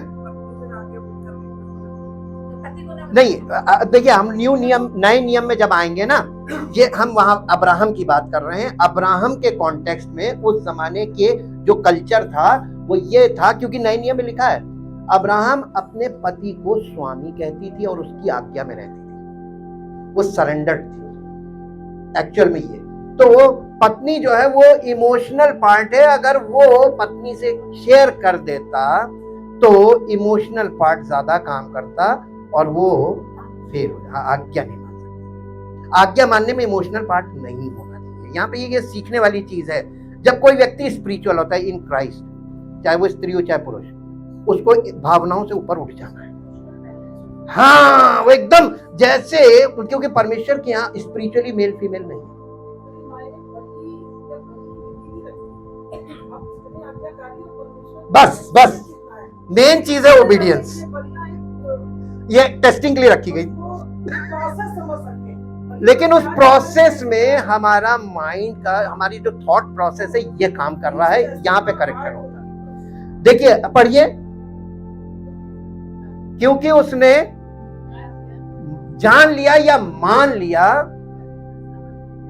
नहीं। देखिए, हम नए नियम में जब आएंगे ना, ये हम वहां अब्राहम की बात कर रहे हैं। अब्राहम के कॉन्टेक्स्ट में उस जमाने के जो कल्चर था वो ये था, क्योंकि नए नियम में लिखा है अब्राहम अपने पति को स्वामी कहती थी और उसकी आज्ञा में रहती थी, वो सरेंडर्ड थी एक्चुअल में। ये तो पत्नी जो है वो इमोशनल पार्ट है। अगर वो पत्नी से शेयर कर देता तो इमोशनल पार्ट ज्यादा काम करता और वो फेल हो जाए। आज्ञा नहीं मान सकते। आज्ञा मानने में इमोशनल पार्ट नहीं होना चाहिए। यहाँ पे ये सीखने वाली चीज है। जब कोई व्यक्ति स्पिरिचुअल होता है इन क्राइस्ट, चाहे वो स्त्री हो चाहे पुरुष, उसको भावनाओं से ऊपर उठ जाना है। हाँ, वो एकदम जैसे, क्योंकि परमेश्वर के यहाँ स्पिरिचुअली मेल फीमेल नहीं है। बस मेन चीज है ओबीडियंस। ये टेस्टिंग के लिए रखी गई, लेकिन उस प्रोसेस में हमारा माइंड का, हमारी जो थॉट प्रोसेस है ये काम कर रहा है। यहाँ पे करेक्शन होता है। देखिए, पढ़िए, क्योंकि उसने जान लिया या मान लिया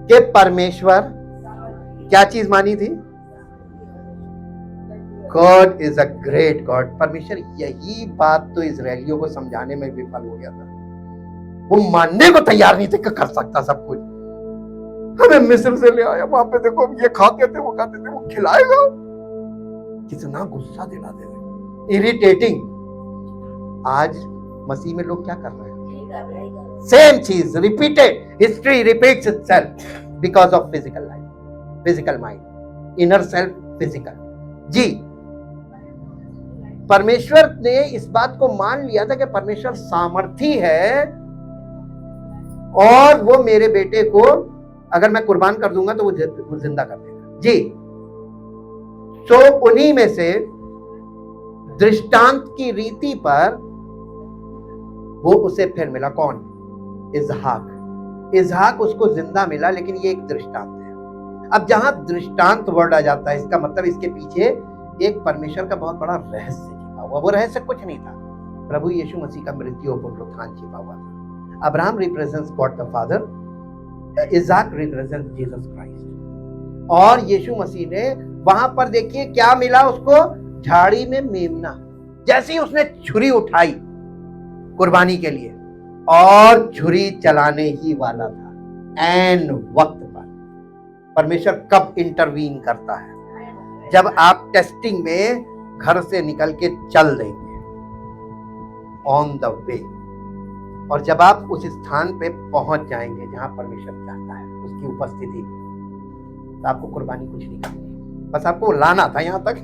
कि परमेश्वर क्या चीज मानी थी? God is a great God. परमेश्वर, यही बात तो इजरायलियों को समझाने में विफल हो गया था। वो मानने को तैयार नहीं थे कि कर सकता सब कुछ। हमें मिस्र से ले आया, वहां पे देखो ये खाते थे, वो खाते थे, वो खिलाएगा। कितना गुस्सा दिला दे रहे, इरिटेटिंग। आज मसीह में लोग क्या कर रहे हैं? सेम चीज repeated. History repeats itself because of physical life, physical mind, inner self physical. जी, परमेश्वर ने इस बात को मान लिया था कि परमेश्वर सामर्थी है और वो मेरे बेटे को अगर मैं कुर्बान कर दूंगा तो वो जिंदा कर देगा। जी, तो उन्हीं में से दृष्टांत की रीति पर वो उसे फिर मिला। कौन? इसहाक। इसहाक उसको जिंदा मिला, लेकिन ये एक दृष्टांत है। अब जहां दृष्टांत वर्ड आ जाता है, इसका मतलब इसके पीछे एक परमेश्वर का बहुत बड़ा रहस्य छिपा हुआ। वो रहस्य कुछ नहीं था, प्रभु यीशु मसीह का मृत्यु और पुनरुत्थान छिपा हुआ था। Abraham represents God the father, इसहाक रिप्रेजेंट्स जीसस क्राइस्ट। और यीशु मसीह ने वहां पर देखिए क्या मिला उसको? झाड़ी में मेमना। जैसे ही उसने छुरी उठाई कुर्बानी के लिए और छुरी चलाने ही वाला था, एन वक्त पर परमेश्वर कब इंटरवीन करता है? जब आप टेस्टिंग में घर से निकल के चल देंगे ऑन द वे, और जब आप उस स्थान पे पहुंच जाएंगे जहां परमेश्वर चाहता है उसकी उपस्थिति में, तो आपको कुर्बानी कुछ नहीं करनी, बस आपको लाना था यहां तक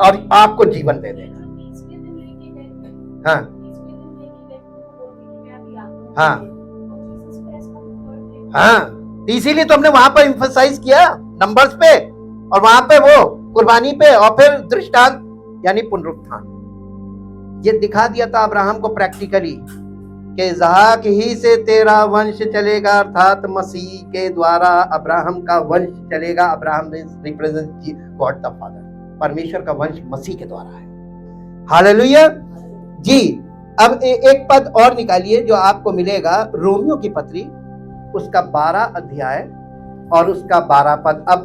और आपको जीवन दे देगा। हाँ हाँ हाँ, इसीलिए तो हमने वहां पर एम्फसाइज किया नंबर्स पे, और वहां पे वो कुर्बानी पे, और फिर दृष्टांत यानी पुनरुत्थान। ये दिखा दिया था अब्राहम को प्रैक्टिकली कि इसहाक ही से तेरा वंश चलेगा, अर्थात मसीह के द्वारा अब्राहम का वंश चलेगा। Abraham represent God the father, परमेश्वर का वंश मसीह के द्वारा है। हालेलुया जी। अब एक पद और निकालिए जो आपको मिलेगा, रोमियो की पत्री उसका 12 अध्याय और उसका 12 पद। अब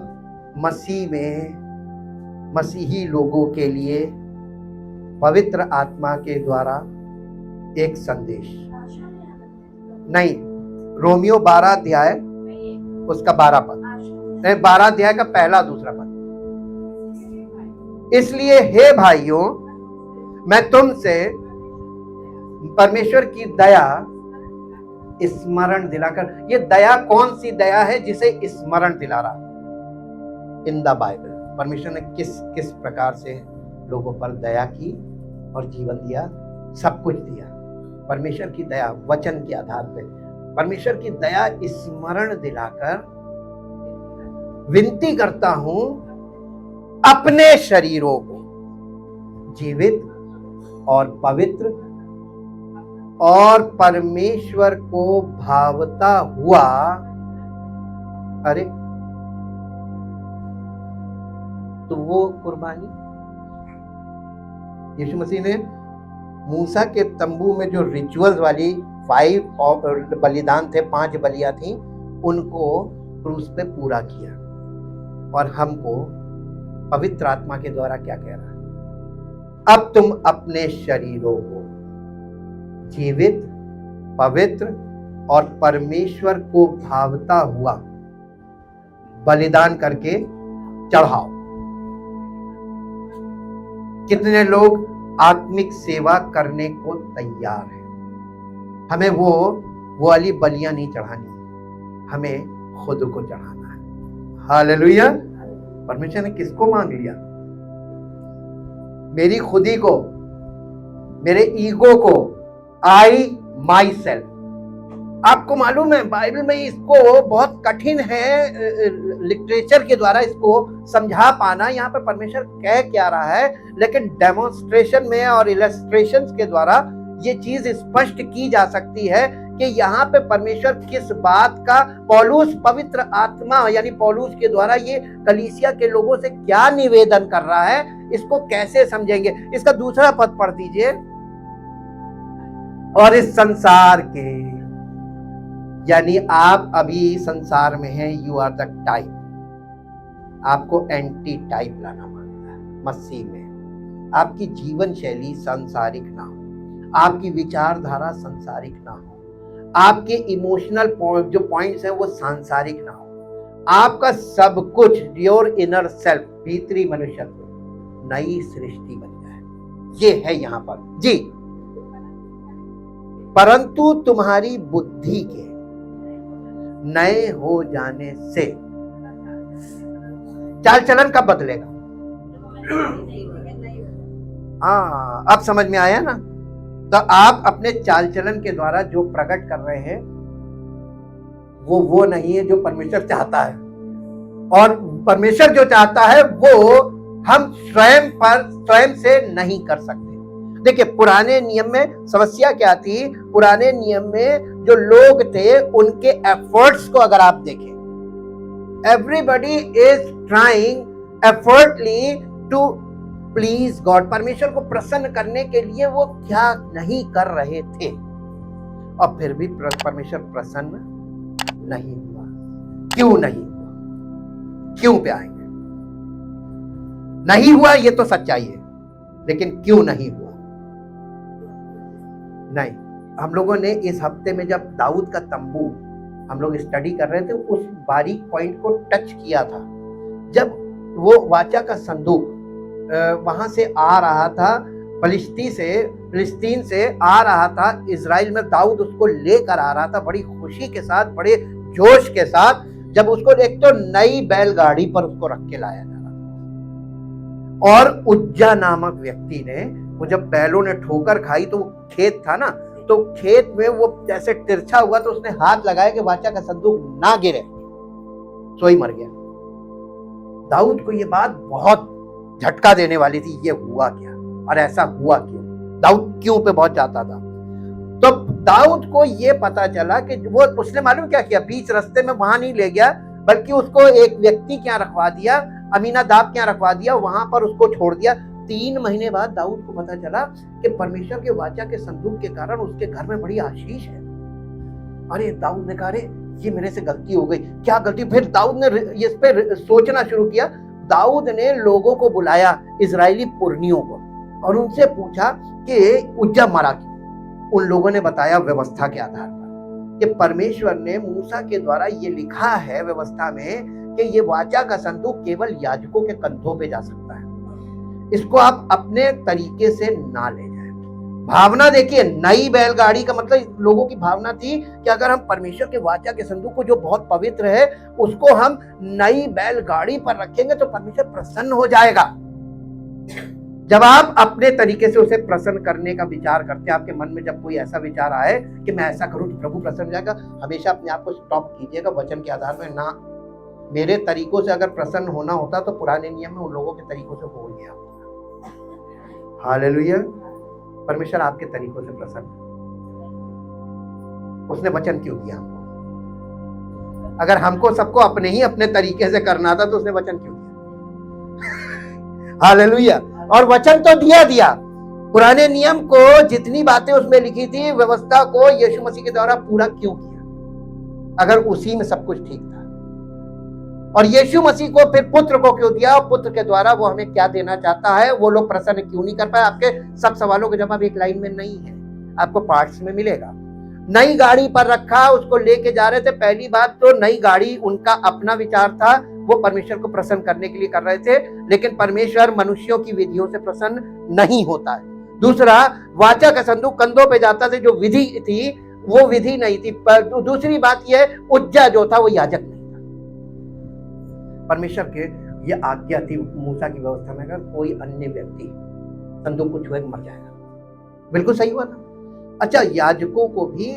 मसीह में मसीही लोगों के लिए पवित्र आत्मा के द्वारा एक संदेश, नहीं, रोमियो 12 अध्याय उसका 12 पद, नहीं 12 अध्याय का पहला दूसरा पद। इसलिए हे भाइयों, मैं तुमसे परमेश्वर की दया स्मरण दिलाकर, ये दया कौन सी दया है जिसे स्मरण दिला रहा? इन द बाइबल परमेश्वर ने किस किस प्रकार से लोगों पर दया की और जीवन दिया, सब कुछ दिया। परमेश्वर की दया वचन के आधार पे, परमेश्वर की दया स्मरण दिलाकर विनती करता हूं अपने शरीरों को जीवित और पवित्र और परमेश्वर को भावता हुआ। अरे तो वो कुर्बानी यीशु मसीह ने मूसा के तंबू में जो रिचुअल्स वाली 5 बलिदान थे, 5 बलियां थी, उनको क्रूस पे पूरा किया। और हमको पवित्र आत्मा के द्वारा क्या कह रहा है? अब तुम अपने शरीरों को जीवित, पवित्र और परमेश्वर को भावता हुआ बलिदान करके चढ़ाओ। कितने लोग आत्मिक सेवा करने को तैयार हैं? हमें वो वाली बलियां नहीं चढ़ानी, हमें खुद को चढ़ाना है। हालेलुया। परमेश्वर ने किसको मांग लिया? मेरी खुदी को, मेरे ईगो को, आई माई सेल्फ। आपको मालूम है बाइबल में इसको बहुत कठिन है लिटरेचर के द्वारा इसको समझा पाना। यहाँ पे परमेश्वर कह क्या रहा है, लेकिन डेमोन्स्ट्रेशन में और इलस्ट्रेशंस के द्वारा ये चीज स्पष्ट की जा सकती है कि यहाँ पे परमेश्वर किस बात का, पौलुस पवित्र आत्मा यानी पौलुस के द्वारा ये कलीसिया के लोगों से क्या निवेदन कर रहा है, इसको कैसे समझेंगे। इसका दूसरा पद पढ़ दीजिए। और इस संसार के, यानी आप अभी संसार में हैं, यू आर द टाइप। आपको एंटी टाइप लाना पड़ता है मसीह में। आपकी जीवन शैली सांसारिक ना हो, आपकी विचारधारा सांसारिक ना हो, आपके इमोशनल जो पॉइंट्स हैं वो सांसारिक ना हो। आपका सब कुछ, योर इनर सेल्फ, भीतरी मनुष्यत्व नई सृष्टि बन जाए। ये है यहां पर जी। परंतु तुम्हारी बुद्धि के नए हो जाने से। चाल चलन कब बदलेगा? हाँ, अब समझ में आया ना। तो आप अपने चाल चलन के द्वारा जो प्रकट कर रहे हैं वो नहीं है जो परमेश्वर चाहता है। और परमेश्वर जो चाहता है वो हम स्वयं से नहीं कर सकते। देखिए, पुराने नियम में समस्या क्या थी? पुराने नियम में जो लोग थे उनके एफर्ट्स को अगर आप देखें, everybody is trying effortly to please God. परमेश्वर को प्रसन्न करने के लिए वो क्या नहीं कर रहे थे, और फिर भी परमेश्वर प्रसन्न नहीं हुआ। क्यों नहीं हुआ? क्यों पे आएंगे? नहीं हुआ ये तो सच्चाई है, लेकिन क्यों नहीं हुआ? नहीं, हम लोगों ने इस हफ्ते में जब दाऊद का तंबू हम लोग स्टडी कर रहे थे, उस बारीक पॉइंट को टच किया था। जब वो वाचा का संदूक वहां से आ रहा था, फिलिस्तीन से आ रहा था इजराइल में, दाऊद उसको लेकर आ रहा था बड़ी खुशी के साथ, बड़े जोश के साथ। जब उसको एक तो नई बैलगाड़ी पर उसको रख के लाया जा रहा था, और उज्जा नामक व्यक्ति ने, वो जब बैलों ने ठोकर खाई तो वो खेत था ना, तो खेत में वो जैसे तिरछा हुआ तो उसने हाथ लगाया कि वाचा का संदूक ना गिरे, सोई मर गया। दाऊद को ये बात बहुत झटका देने वाली थी, ये हुआ क्या और ऐसा हुआ क्यों? दाऊद क्यों पे बहुत चाहता था। तो दाऊद को ये पता चला कि वो, उसने मालूम क्या किया, बीच रास्ते में वहां नहीं ले गया, बल्कि उसको एक व्यक्ति क्या रखवा दिया, अमीनादाब क्या रखवा दिया, वहां पर उसको छोड़ दिया। 3 महीने बाद दाऊद को पता चला कि परमेश्वर के वाचा के संदूक के कारण उसके घर में बड़ी आशीष है। अरे दाऊद ने कहा, अरे ये मेरे से गलती हो गई। क्या गलती? फिर दाऊद ने इस पे सोचना शुरू किया। दाऊद ने लोगों को बुलाया, इजरायली पुरनियों को, और उनसे पूछा कि उज्जा मरा क्यों। उन लोगों ने बताया व्यवस्था के आधार पर कि परमेश्वर ने मूसा के द्वारा ये लिखा है व्यवस्था में कि ये वाचा का संदूक केवल याजकों के कंधों पे जा सकता है, इसको आप अपने तरीके से ना ले जाए। भावना देखिए, नई बैलगाड़ी का मतलब लोगों की भावना थी कि अगर हम परमेश्वर के वाचा के संदूक को, जो बहुत पवित्र है, उसको हम नई बैलगाड़ी पर रखेंगे तो परमेश्वर प्रसन्न हो जाएगा। जब आप अपने तरीके से उसे प्रसन्न करने का विचार करते हैं, आपके मन में जब कोई ऐसा विचार आए कि मैं ऐसा करूं तो प्रभु प्रसन्न हो जाएगा, हमेशा अपने आप को स्टॉप कीजिएगा वचन के आधार में। ना, मेरे तरीकों से अगर प्रसन्न होना होता तो पुराने नियम में उन लोगों के तरीकों से हो गया। हालेलुया। परमेश्वर आपके तरीकों से प्रसन्न, उसने वचन क्यों दिया हमको? अगर हमको सबको अपने ही अपने तरीके से करना था तो उसने वचन क्यों दिया? हालेलुया। और वचन तो दिया पुराने नियम को जितनी बातें उसमें लिखी थी, व्यवस्था को यीशु मसीह के द्वारा पूरा क्यों किया अगर उसी में सब कुछ ठीक था? और यीशु मसीह को फिर पुत्र को क्यों दिया? और पुत्र के द्वारा वो हमें क्या देना चाहता है, वो लोग प्रसन्न क्यों नहीं कर पाए? आपके सब सवालों के जवाब एक लाइन में नहीं है, आपको पार्ट्स में मिलेगा। नई गाड़ी पर रखा, उसको लेके जा रहे थे। पहली बात तो नई गाड़ी उनका अपना विचार था, वो परमेश्वर को प्रसन्न करने के लिए कर रहे थे, लेकिन परमेश्वर मनुष्यों की विधियों से प्रसन्न नहीं होता है। दूसरा, वाचा का संदूक कंधों पे जाता था, जो विधि थी वो विधि नहीं थी। पर दूसरी बात यह, उज्जा जो था वो याजक नहीं था। परमेश्वर के ये आज्ञा थी मूसा की व्यवस्था में, अगर कोई अन्य व्यक्ति संदूक को छुए मर जाएगा। बिल्कुल सही हुआ ना? अच्छा, याजकों को भी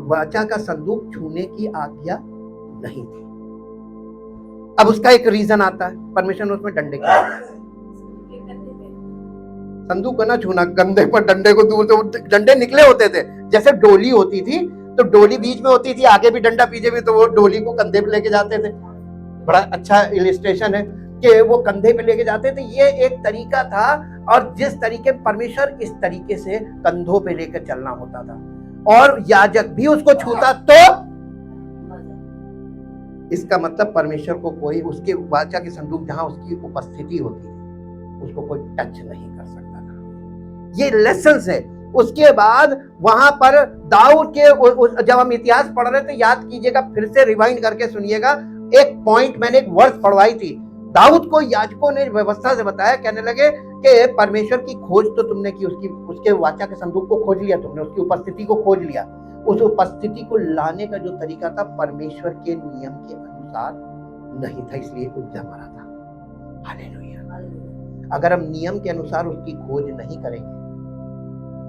वाचा का संदूक छूने की आज्ञा नहीं थी। अब उसका एक रीजन आता है, परमेश्वर ने उसमें डंडे किया, संदूक को ना छूना, कंधे पर डंडे को दूर से, डंडे निकले होते थे। जैसे डोली होती थी तो डोली बीच में होती थी, आगे भी डंडा पीछे भी, तो वो डोली को कंधे पे लेके जाते थे। बड़ा अच्छा इलिस्ट्रेशन है कि वो कंधे पे लेके जाते थे। ये एक तरीका था, और जिस तरीके परमेश्वर, इस तरीके से कंधों पे लेकर चलना होता था, और याजक भी उसको छूता तो इसका मतलब परमेश्वर को कोई, उसके वाचा के संदूक जहां उसकी उपस्थिति होती है, उसको कोई टच नहीं कर सकता था। ये लेसन्स है। उसके बाद वहां पर दाऊद के, जब हम इतिहास पढ़ रहे थे, याद कीजिएगा, फिर से रिवाइंड करके सुनिएगा, एक पॉइंट मैंने एक वर्स पढ़वाई थी। दाऊद को याजकों ने व्यवस्था से बताया, कहने लगे कि परमेश्वर की खोज तो तुमने की, उसके वाचा के संदूक को खोज लिया तुमने, उसकी उपस्थिति को खोज लिया। उस उपस्थिति को लाने का जो तरीका था परमेश्वर के नियम के अनुसार नहीं था, इसलिए उज्जा मरा था। हालेलुया। अगर हम नियम के अनुसार उसकी खोज नहीं करेंगे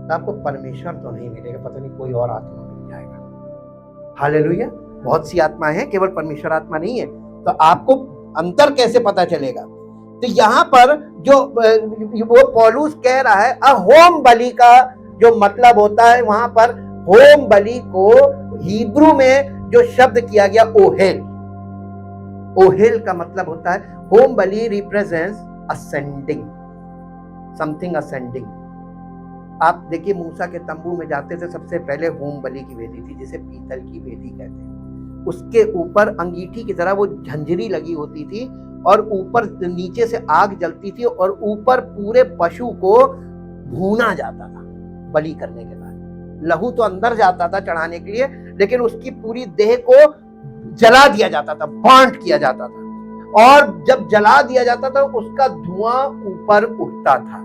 तो आपको परमेश्वर तो नहीं मिलेगा, पता नहीं कोई और आत्मा मिल जाएगा। हालेलुया। बहुत सी आत्माएं हैं, केवल परमेश्वर आत्मा नहीं है। तो आपको अंतर कैसे पता चलेगा? तो यहाँ पर जो वो पौलुस कह रहा है, होम बलि का जो मतलब होता है, वहां पर होम बलि को हिब्रू में जो शब्द किया गया ओहेल, ओहेल का मतलब होता है, होम बलि रिप्रेजेंट्स असेंडिंग, समथिंग असेंडिंग। आप देखिए, मूसा के तंबू में जाते थे, सबसे पहले होम बलि की वेदी थी, जिसे पीतल की वेदी कहते हैं। उसके ऊपर अंगीठी की तरह वो झंझरी लगी होती थी, और ऊपर नीचे से आग जलती थी, और ऊपर पूरे पशु को भूना जाता था बलि करने के बाद। लहू तो अंदर जाता था चढ़ाने के लिए, लेकिन उसकी पूरी देह को जला दिया जाता था, बर्न किया जाता था, और जब जला दिया जाता था उसका धुआं ऊपर उठता था।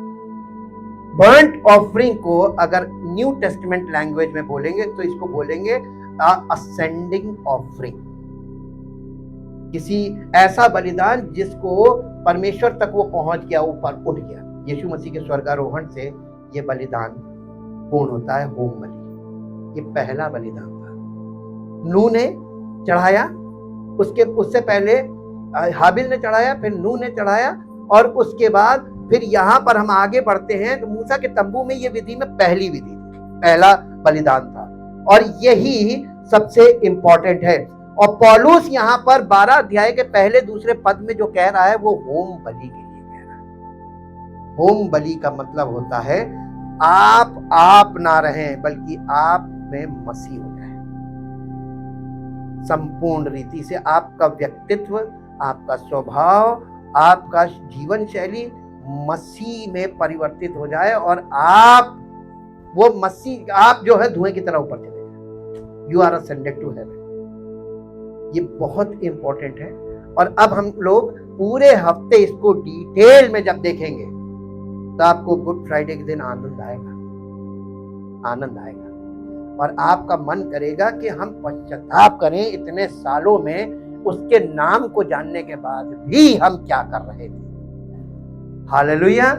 बर्न्ट ऑफरिंग को अगर न्यू टेस्टामेंट लैंग्वेज में बोलेंगे तो इसको बोलेंगे असेंडिंग ऑफरिंग, किसी ऐसा बलिदान जिसको परमेश्वर तक वो पहुंच गया, ऊपर उठ गया। यीशु मसीह के स्वर्गारोहण से ये बलिदान पूर्ण होता है, होम बलि। ये पहला बलिदान था। नूह ने चढ़ाया, उससे पहले हाबिल ने चढ़ाया, फिर नूह ने चढ़ाया, और उसके बाद फिर यहाँ पर हम आगे बढ़ते हैं तो मूसा के तंबू में ये विधि में पहली विधि, पहला बलिदान था, और यही सबसे इंपॉर्टेंट है। और पौलुस यहाँ पर 12 अध्याय के पहले दूसरे पद में जो कह रहा है वो होम बलि के लिए कह रहा है। होम बलि का मतलब होता है आप ना रहें, बल्कि आप में मसीह हो जाए। संपूर्ण रीति से आपका व्यक्तित्व, आपका स्वभाव, आपका जीवन शैली मसीह में परिवर्तित हो जाए, और आप वो मसीह, आप जो है धुएं की तरह ऊपर चले जाए। You are ascended to heaven. ये बहुत इंपॉर्टेंट है। और अब हम लोग पूरे हफ्ते इसको डिटेल में जब देखेंगे तो आपको गुड फ्राइडे के दिन आनंद आएगा, आनंद आएगा, और आपका मन करेगा कि हम पश्चाताप करें, इतने सालों में उसके नाम को जानने के बाद भी हम क्या कर रहे थे। हालेलुया।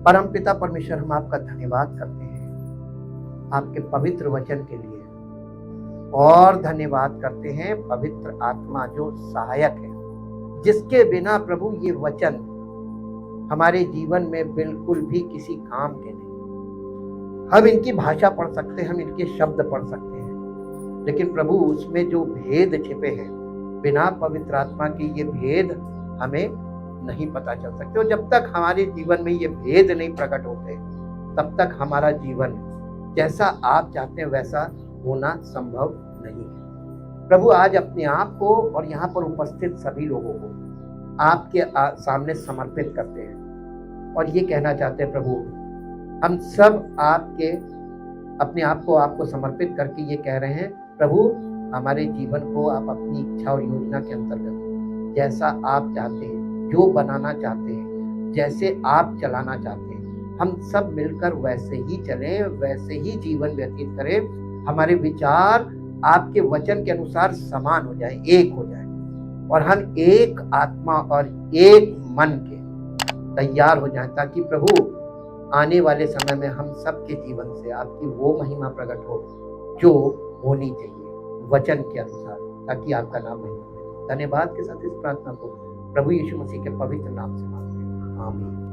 परम पिता परमेश्वर, हम आपका धन्यवाद करते हैं आपके पवित्र वचन के लिए, और धन्यवाद करते हैं पवित्र आत्मा जो सहायक है, जिसके बिना प्रभु ये वचन हमारे जीवन में बिल्कुल भी किसी काम के नहीं। हम इनकी भाषा पढ़ सकते हैं, हम इनके शब्द पढ़ सकते हैं, लेकिन प्रभु उसमें जो भेद छिपे हैं, बिना पवित्र आत्मा के ये भेद हमें नहीं पता चल सकते। और जब तक हमारे जीवन में ये भेद नहीं प्रकट होते, तब तक हमारा जीवन जैसा आप चाहते हैं वैसा होना संभव नहीं है। प्रभु आज अपने आप को और यहाँ पर उपस्थित सभी लोगों को आपके सामने समर्पित करते हैं और ये कहना चाहते हैं, प्रभु हम सब आपके अपने आप को आपको समर्पित करके ये कह रहे हैं, प्रभु हमारे जीवन को आप अपनी इच्छा और योजना के अंतर्गत जैसा आप चाहते हैं, जो बनाना चाहते हैं, जैसे आप चलाना चाहते हैं, हम सब मिलकर वैसे ही चलें, वैसे ही जीवन व्यतीत करें। हमारे विचार आपके वचन के अनुसार समान हो जाए, एक हो जाए, और हम एक आत्मा और एक मन के तैयार हो जाएं, ताकि प्रभु आने वाले समय में हम सबके जीवन से आपकी वो महिमा प्रकट हो जो होनी चाहिए वचन के अनुसार, ताकि आपका नाम महिमा पाए। धन्यवाद के साथ इस प्रार्थना को प्रभु यीशु मसीह के पवित्र नाम से मांगते हैं, आमीन।